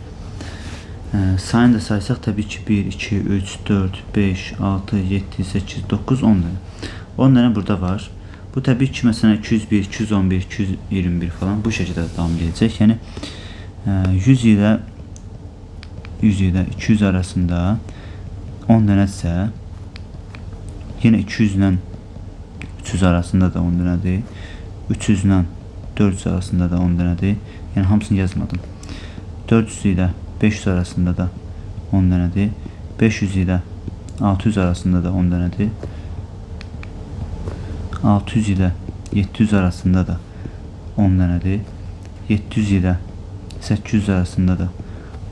Sayını da saysaq təbii ki 1, 2, 3, 4, 5, 6, 7, 8, 9, 10 dənə. 10 dənə burada var. Bu təbii ki məsələn 201, 211, 221 falan bu şəkildə davam edəcək. Yəni 100 ilə 200 arasında 10 dənədirsə, yenə 200 ilə 300 arasında da 10 dənədir. 300 ilə 400 arasında da 10 dənədir. Yəni hamısını yazmadım. 400 ilə 500 arasında da 10 dənədir. 500 ilə 600 arasında da 10 dənədir. 600 ilə 700 arasında da 10 dənədir. 700 ilə 800 arasında da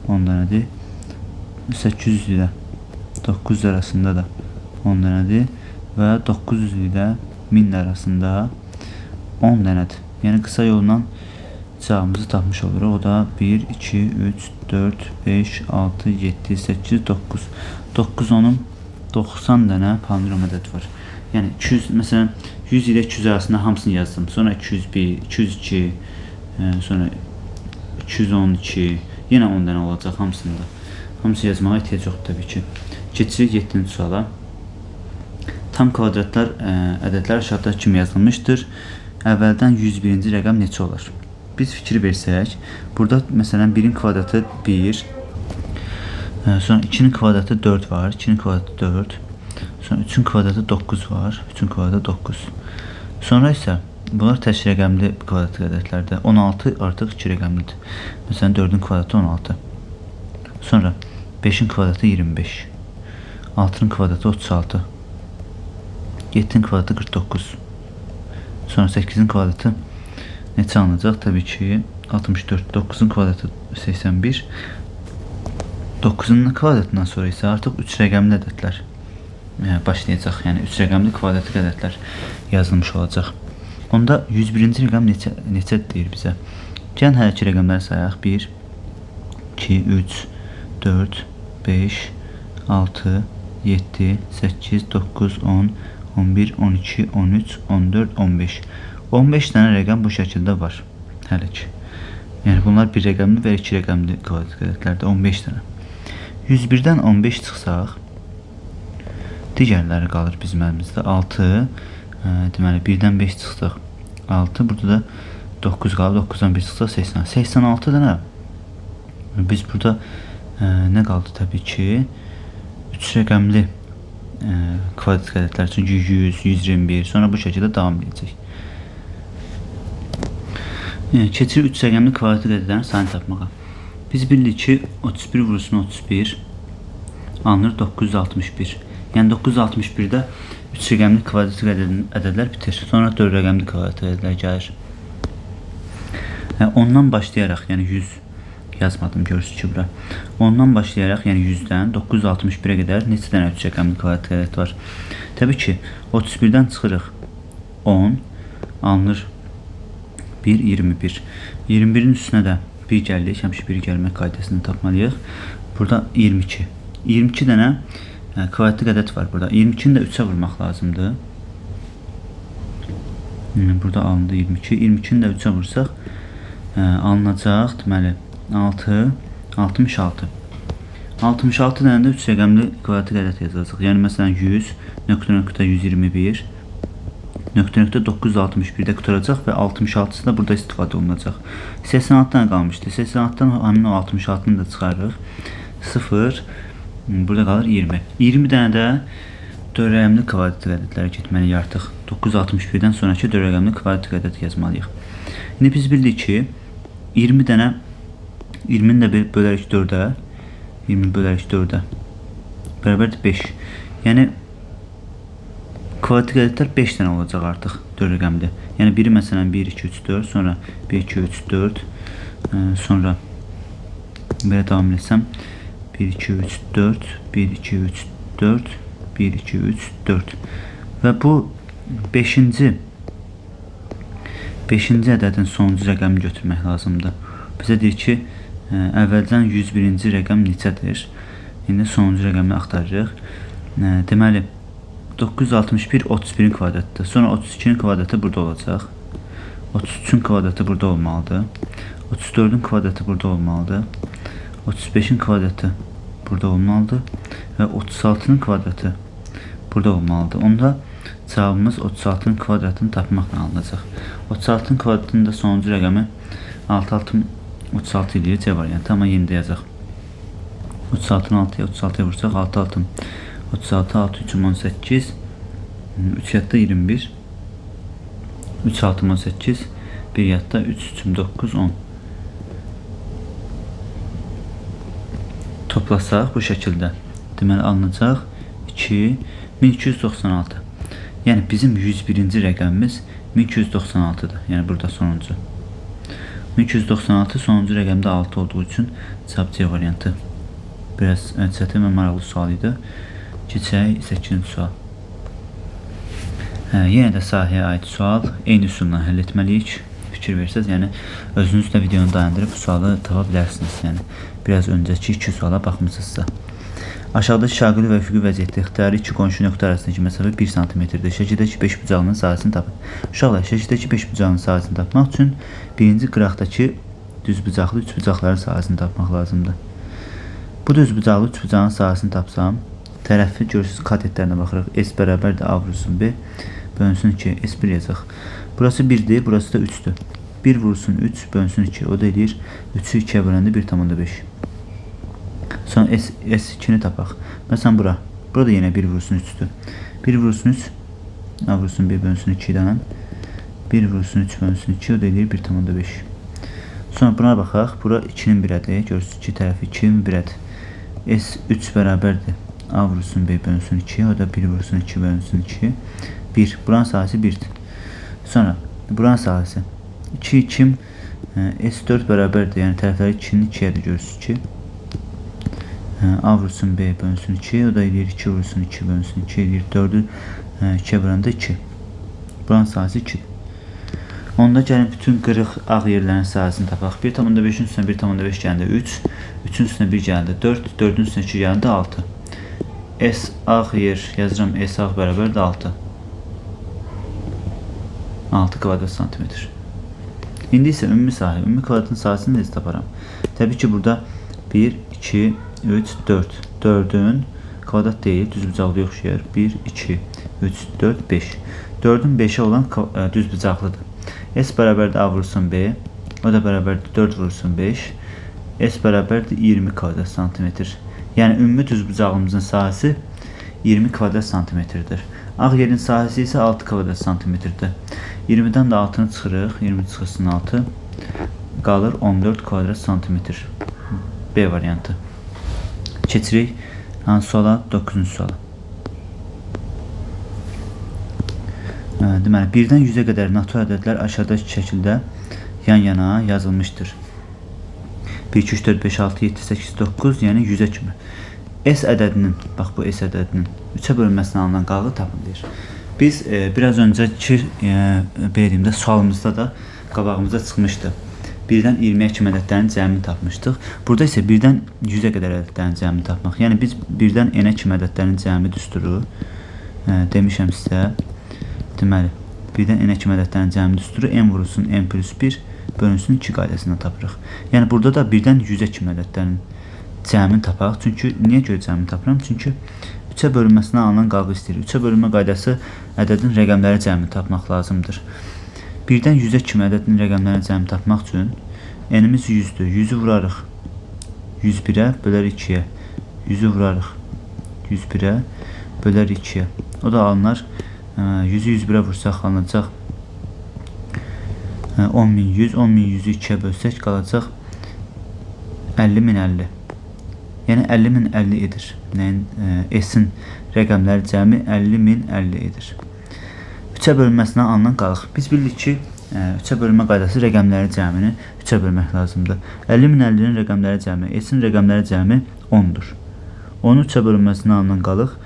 10 dənədir. 800 ilə 900 arasında da 10 dənədir və 900 ilə 1000 arasında 10 dənədir. Yəni qısa yolla cavabımızı tapmış oluruq. O da 1, 2, 3, 4, 5, 6, 7, 8, 9. 9 onun 90 dənə palindrom ədəd var. Yəni 200, məsələn 100 ilə 200 arasında hamısını yazdım. Sonra 201, 202, sonra 212, yenə 10 dənə olacaq hamısında. Hamısı yazmağa ehtiyac yoxdur təbii ki. Keçirik 7-ci suala. Tam kvadratlar ədədlər aşağıdakı kimi yazılmışdır. Əvvəldən 101-ci rəqəm neçə olur? Biz fikir versək, burada məsələn 1-in kvadratı 1, sonra 2-nin kvadratı 4 var, 2-nin kvadratı 4, sonra 3-ün kvadratı 9 var, 3-ün kvadratı 9. Sonra isə bunlar tək rəqəmli kvadrat ədədlərdə. 16 artıq 2 rəqəmlidir. Məsələn 4-ün kvadratı 16. Sonra 5-in kvadratı 25, 6-nın kvadratı 36, 7-in kvadratı 49. Sonra 8-in kvadratı neçə alınacaq? Təbii ki 64, 9-un kvadratı 81, 9-un kvadratından sonra isə artıq 3 rəqəmli ədədlər başlayacaq. Yəni 3 rəqəmli kvadratlı ədədlər yazılmış olacaq. Onda 101-ci rəqəm neçə deyir bizə? Gəlin hər iki rəqəmləri sayaq. 1, 2, 3, 4, 5, 6, 7, 8, 9, 10, 11, 12, 13, 14, 15. 15 dənə rəqəm bu şəkildə var. Hələ ki. Yəni bunlar bir rəqəmli və iki rəqəmli kvadrat ədədlərdə 15 dənə. 101-dən 15 çıxsaq, digərləri qalır bizim əlimizdə. 6, deməli 1-dən 5 çıxsaq 6, burada da 9 qalır. 9-dan 1 çıxsaq 80. 86 dənə. Biz burada nə qaldı təbii ki? 3 rəqəmli kvadrat ədədlər üçün 100, 121, sonra bu şəkildə davam edəcək. Keçirik 3 rəqəmli kvadrat ədədlərin sayını tapmağa. Biz bilirik ki 31 vurulsun 31 alınır 961. Yəni 961-də 3 rəqəmli kvadrat ədədlər bitir. Sonra 4 rəqəmli kvadrat ədədlər gəlir. Ondan başlayaraq, yəni 100 yazmadım görürsünüz ki bura. Ondan başlayaraq, yəni 100-dən 961-ə qədər neçə dənə 3 rəqəmli kvadrat ədəd var? Təbii ki 31-dən çıxırıq 10 alınır 1, 21. 21-in üstünə də 1 gəlirik. Həmişə 1 gəlmək qaydasını tapmalıyıq. Burada 22. 22 dənə kvadratlı ədəd var burada. 22-ni də 3-ə vurmaq lazımdır. Burada alındı 22. 22-ni də 3-ə vursaq alınacaq. Deməli 6, 66. 66 dənə də 3 rəqəmli kvadratik ədəd yazacaq. Yəni məsələn 100, nöqtə 121, nöqtə 961-də qutaracaq və 66-sı da burada istifadə olunacaq. 86 dənə qalmışdı. 86-dan həmin o 66-nı da çıxarırıq. 0, burada qalır 20. 20 dənə də 4 rəqəmli kvadratik ədədlərə getməliyik artıq. 961-dən sonraki 4 rəqəmli kvadratik ədəd yazmalıyıq. İndi biz bildik ki 20 dənə 20-ni də bölərik 4-ə. 20 bölərik 4-ə. Bərabərdir 5. Yəni kvadratik ədədlər 5 dənə olacaq artıq 4 rəqəmli. Yəni biri məsələn 1, 2, 3, 4, sonra 1, 2, 3, 4, sonra belə davam etsəm 1, 2, 3, 4, 1, 2, 3, 4, 1, 2, 3, 4 və bu 5-ci ədədin sonuncu rəqəmini götürmək lazımdır. Bizə deyir ki, əvvəldən 101-ci rəqəm neçədir? İndi sonuncu rəqəmi axtarırıq. Deməli 961 31-in kvadratıdır. Sonra 32-nin kvadratı burada olacaq. 33-ün kvadratı burada olmalıdır. 34-ün kvadratı burada olmalıdır. 35-in kvadratı burada olmalıdır. Və 36-nın kvadratı burada olmalıdır. Onda cavabımız 36-nın kvadratını tapmaqla alınacaq. 36-nın kvadratının da sonuncu rəqəmi 6 36 eləyir C variantı. Amma yeni də yazaq. 36-nı 6-ya vursaq 6 6 36 6 3 18 3 yadda 21 3 6 18 1 yadda 3 3 9 10 toplasaq bu şəkildə deməli alınacaq 2 1296. Yəni bizim 101-ci rəqəmimiz 1296-dır. Yəni burada sonuncu 1296 sonuncu rəqəmdə 6 olduğu üçün cavab C variantı. Biraz çətin və maraqlı sual idi. Keçək 8-ci sual. Yenə də sahəyə aid sual. Eyni üsulla həll etməliyik. Fikir versəz, yəni özünüz də videonu dayandırıb bu sualı tapa bilərsiniz. Yəni biraz öncəki 2 suala baxmısınızsa. Aşağıdakı şaqili və üfüqi vəziyyətdə ixtiyari iki qonşu nöqtə arasındakı məsafə 1 cm-dir. Şəkildəki 5 bucağının sahəsini tapın. Uşaqlar, şəkildəki 5 bucağının sahəsini tapmaq üçün birinci qıraqdakı düz bucaqlı 3 bucaqların sahəsini tapmaq lazımdır. Bu düz bucaqlı 3 bucağın sahəsini tapsam, tərəfi görürsünüz katetlərinə baxırıq. S bərabərdir A vursun B, bölünsün 2, S1 yazaq. Burası 1-dir, burası da 3-dür. 1 vursun 3, bölünsün 2, o da eləyir 3-ü 2-yə böləndə 1,5. Sonra S2-ni tapaq. Məsələn bura. Burada yenə 1 vursun 3-dür. 1 vursun 3, A vursun B, bölünsün 2-dən. 1 vursun 3, bölünsün 2, o da eləyir 1,5. Sonra buna baxaq. Bura 2-nin 1-ədir. Görürsünüz ki, tərəfi 2-nin 1-ədir. S3 bərabərdir. A vursun B, bölünsün 2, o da 1 vursun 2, bölünsün 2. 1. Buranın sahəsi 1-dir. Sonra buranın sahəsi 2, 2, S4 bərabərdir. Yəni tərəfləri 2-nin 2-yədir, görürsünüz ki. A vursun B, bölünsün 2, o da eləyir 2 vursun 2, bölünsün 2, eləyir 4-ü 2-yə böləndə 2. Buranın sahəsi 2-dir. Onda gəlin bütün qırıq ağ yerlərin sahəsini tapaq. 1,5-in üstünə 1,5 gələndə 3, 3-ün üstünə 1 gələndə 4, 4-ün üstünə 2 gələndə 6. S ağ yer yazıram, S ağ bərabərdir 6. 6 kvadrat santimetr. İndi isə ümumi sahə, ümumi kvadratın sahəsini necə taparam? Təbii ki, burada 1, 2, 3, 4. 4-ün kvadrat deyil, düz bucaqlı yoxşayır. 1, 2, 3, 4, 5. 4-ün 5-ə olan düz bucaqlıdır. S bərabərdir A vursun B, o da bərabərdir 4 vursun 5. S bərabərdir 20 kvadrat santimetr. Yəni ümumi düz bucağımızın sahəsi 20 kvadrat santimetrdir. Ağ yerin sahəsi isə 6 kvadrat santimetrdir. 20-dən də 6-nı çıxırıq. 20 çıxırsın 6. Qalır 14 kvadrat santimetr. B variantı. Keçirik hansı suala? 9-cu suala. Deməli, 1-dən 100-ə qədər natural ədədlər aşağıdakı şəkildə yan-yana yazılmışdır. 1, 2, 3, 4, 5, 6, 7, 8, 9, yəni 100-ə kimi. S ədədinin, bax bu S ədədinin 3-ə bölünməsindən alınan qalığı tapın deyir. Biz biraz öncəki verimdə sualımızda da qabağımıza çıxmışdı. 1-dən 20-yə kimi ədədlərin cəmini tapmışdıq. Burada isə 1-dən 100-ə qədər ədədlərin cəmini tapmaq. Yəni biz 1-dən n-ə kimi ədədlərin cəmi düsturu demişəm sizə. Deməli, 1-dən n-ə kimi ədədlərin cəmi düsturu n vurulsun n+1 bölünsün 2 qaydasından tapırıq. Yəni burada da 1-dən 100-ə kimi ədədlərin cəmini tapaq. Çünki niyə görə cəmini tapıram? Çünki 3-ə bölünməsindən alınan qalğı istəyir. 3-ə bölünmə qaydası ədədin rəqəmləri cəmini tapmaq lazımdır. 1-dən 100-ə kimi ədədin rəqəmlərini cəmini tapmaq üçün n-imiz 100-dür. 100-ü vurarıq 101-ə bölər 2-yə. 100-ü vurarıq 101-ə bölər 2-yə. O da alınar. 100-ü 101-ə vursaq alınacaq 10.100. 10.100-ü 2-yə bölsək qalacaq 50.050. Yəni 50.050 edir. S-in rəqəmləri cəmi 50.050 edir. 3-ə bölünməsindən alınan qalıq. Biz bilirik ki, 3-ə bölünmə qaydası rəqəmləri cəmini 3-ə bölmək lazımdır. 50.050-nin rəqəmləri cəmi, S-in rəqəmləri cəmi 10-dur. 10-u 3-ə bölünməsindən alınan qalıq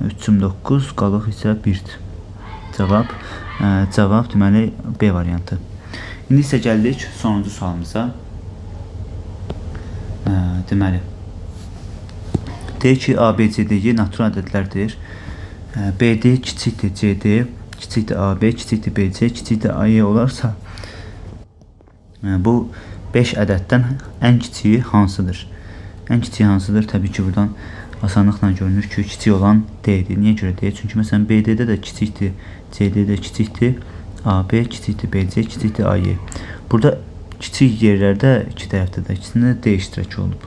3.9, qalıq isə 1-dir. Cavab deməli B variantı. İndi isə gəldik sonuncu sualımıza. Deməli, deyir ki, ABCDY natural ədədlərdir. BD kiçikdir CD, kiçikdir AB, kiçikdir BC, kiçikdir AY olarsa, bu 5 ədəddən ən kiçiyi hansıdır? Ən kiçiyi hansıdır? Təbii ki, buradan asanlıqla görünür ki, kiçik olan D-dir. Niyə görə D? Çünki məsələn BD-də də kiçikdir, CD-də kiçikdir, AB kiçikdir, BC kiçikdir, AY. Burada kiçik yerlərdə iki tərəfdə də ikisində D iştirak olunub.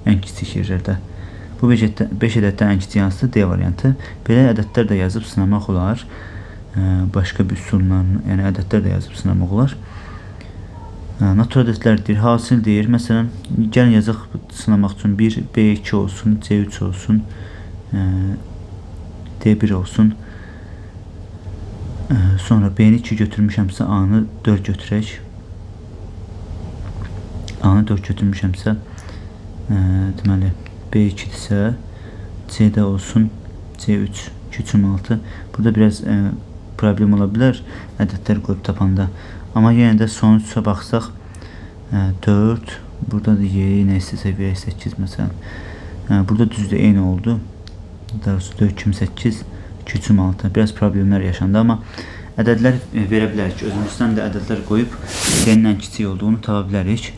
Ən kiçik yerlərdə. Bu 5 ədəddən ən kiçik hansıdır? D variantı. Belə ədədlər də yazıb sınamaq olar. Başqa bir üsullarını, yəni ədədlər də yazıb sınamaq olar. Natural ədədlərdir, hasil deyir. Məsələn, gəlin yazaq sınamaq üçün 1 B2 olsun, C3 olsun, D1 olsun. Sonra B-ni 2 götürmüşəmsə A-nı 4 götürək. A-nı 4 götürmüşəmsə deməli B2-dirsə C-də olsun C3 2/6. Burada biraz problem ola bilər ədədlər qoyub tapanda. Amma yenə də sonuca baxsaq 4, burada da Y nə istəsə verək 8 məsələn. Burada düzdür eyni oldu. Daha sonra 4/8 2/6. Biraz problemlər yaşandı, amma ədədlər verə bilərik ki, özümüzdən də ədədlər qoyub D-nin ən kiçik olduğunu tapa bilərik.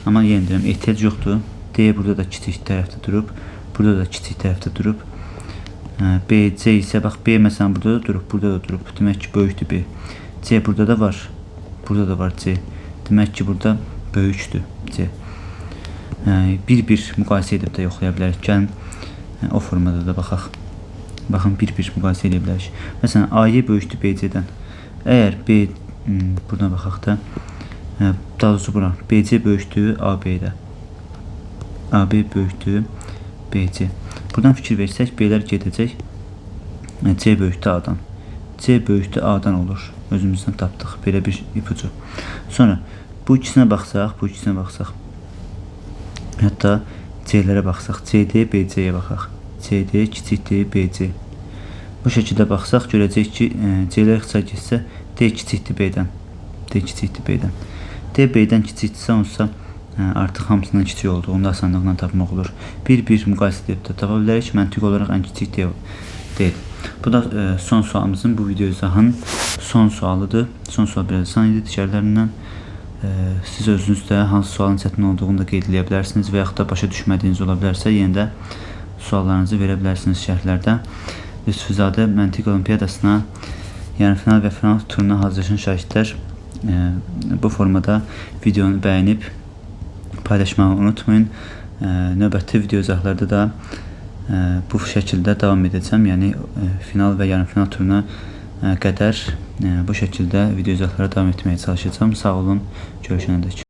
Amma yenə deyirəm, ehtiyac yoxdur. D burada da kiçik tərəfdə durub, burada da kiçik tərəfdə durub. BC isə bax B məsələn burada da durub, burada da durub. Demək ki, böyükdür B. C burada da var. Burada da var C. Demək ki, burada böyükdür C. Bir-bir müqayisə edib də yoxlaya bilərik. Gəlin o formada da baxaq. Baxın, bir-bir müqayisə edə bilərik. Məsələn, AY böyükdür BC-dən. Əgər B, buradan baxaq da, daha doğrusu bura, BC böyükdür AB-də. AB böyükdür BC. Buradan fikir versək, B-lər gedəcək. C böyükdür A-dan. C böyükdür A-dan olur. Özümüzdən tapdıq. Belə bir ipucu. Sonra bu ikisinə baxsaq, bu ikisinə baxsaq. Hətta C-lərə baxsaq. CD, BC-yə baxaq. CD kiçikdir BC. Bu şəkildə baxsaq, görəcək ki, C-lər ixtisar getsə, D kiçikdir B-dən. D kiçikdir B-dən. D B-dən kiçikdirsə, onsa artıq hamısından kiçik olduğunu da asanlıqla tapmaq olur. Bir-bir müqayisə edib də tapa bilərik. Məntiq olaraq ən kiçik D-dir. Bu da son sualımızın, bu video izahının son sualıdır. Son sual biraz asan idi digərlərindən. Siz özünüz də hansı sualın çətin olduğunu da qeyd edə bilərsiniz və yaxud da başa düşmədiyiniz ola bilərsə, yenə də suallarınızı verə bilərsiniz şərhlərdə. Lütfüzadə Məntiq Olimpiyadasına, yəni final və final turuna hazırlaşan şagirdlər bu formada videonu bəyənib paylaşmağı unutmayın. Növbəti video izahlarda da bu şəkildə davam edəcəm. Yəni final və yarım final turuna qədər bu şəkildə video izahlara davam etməyə çalışacağım. Sağ olun, görüşənədək.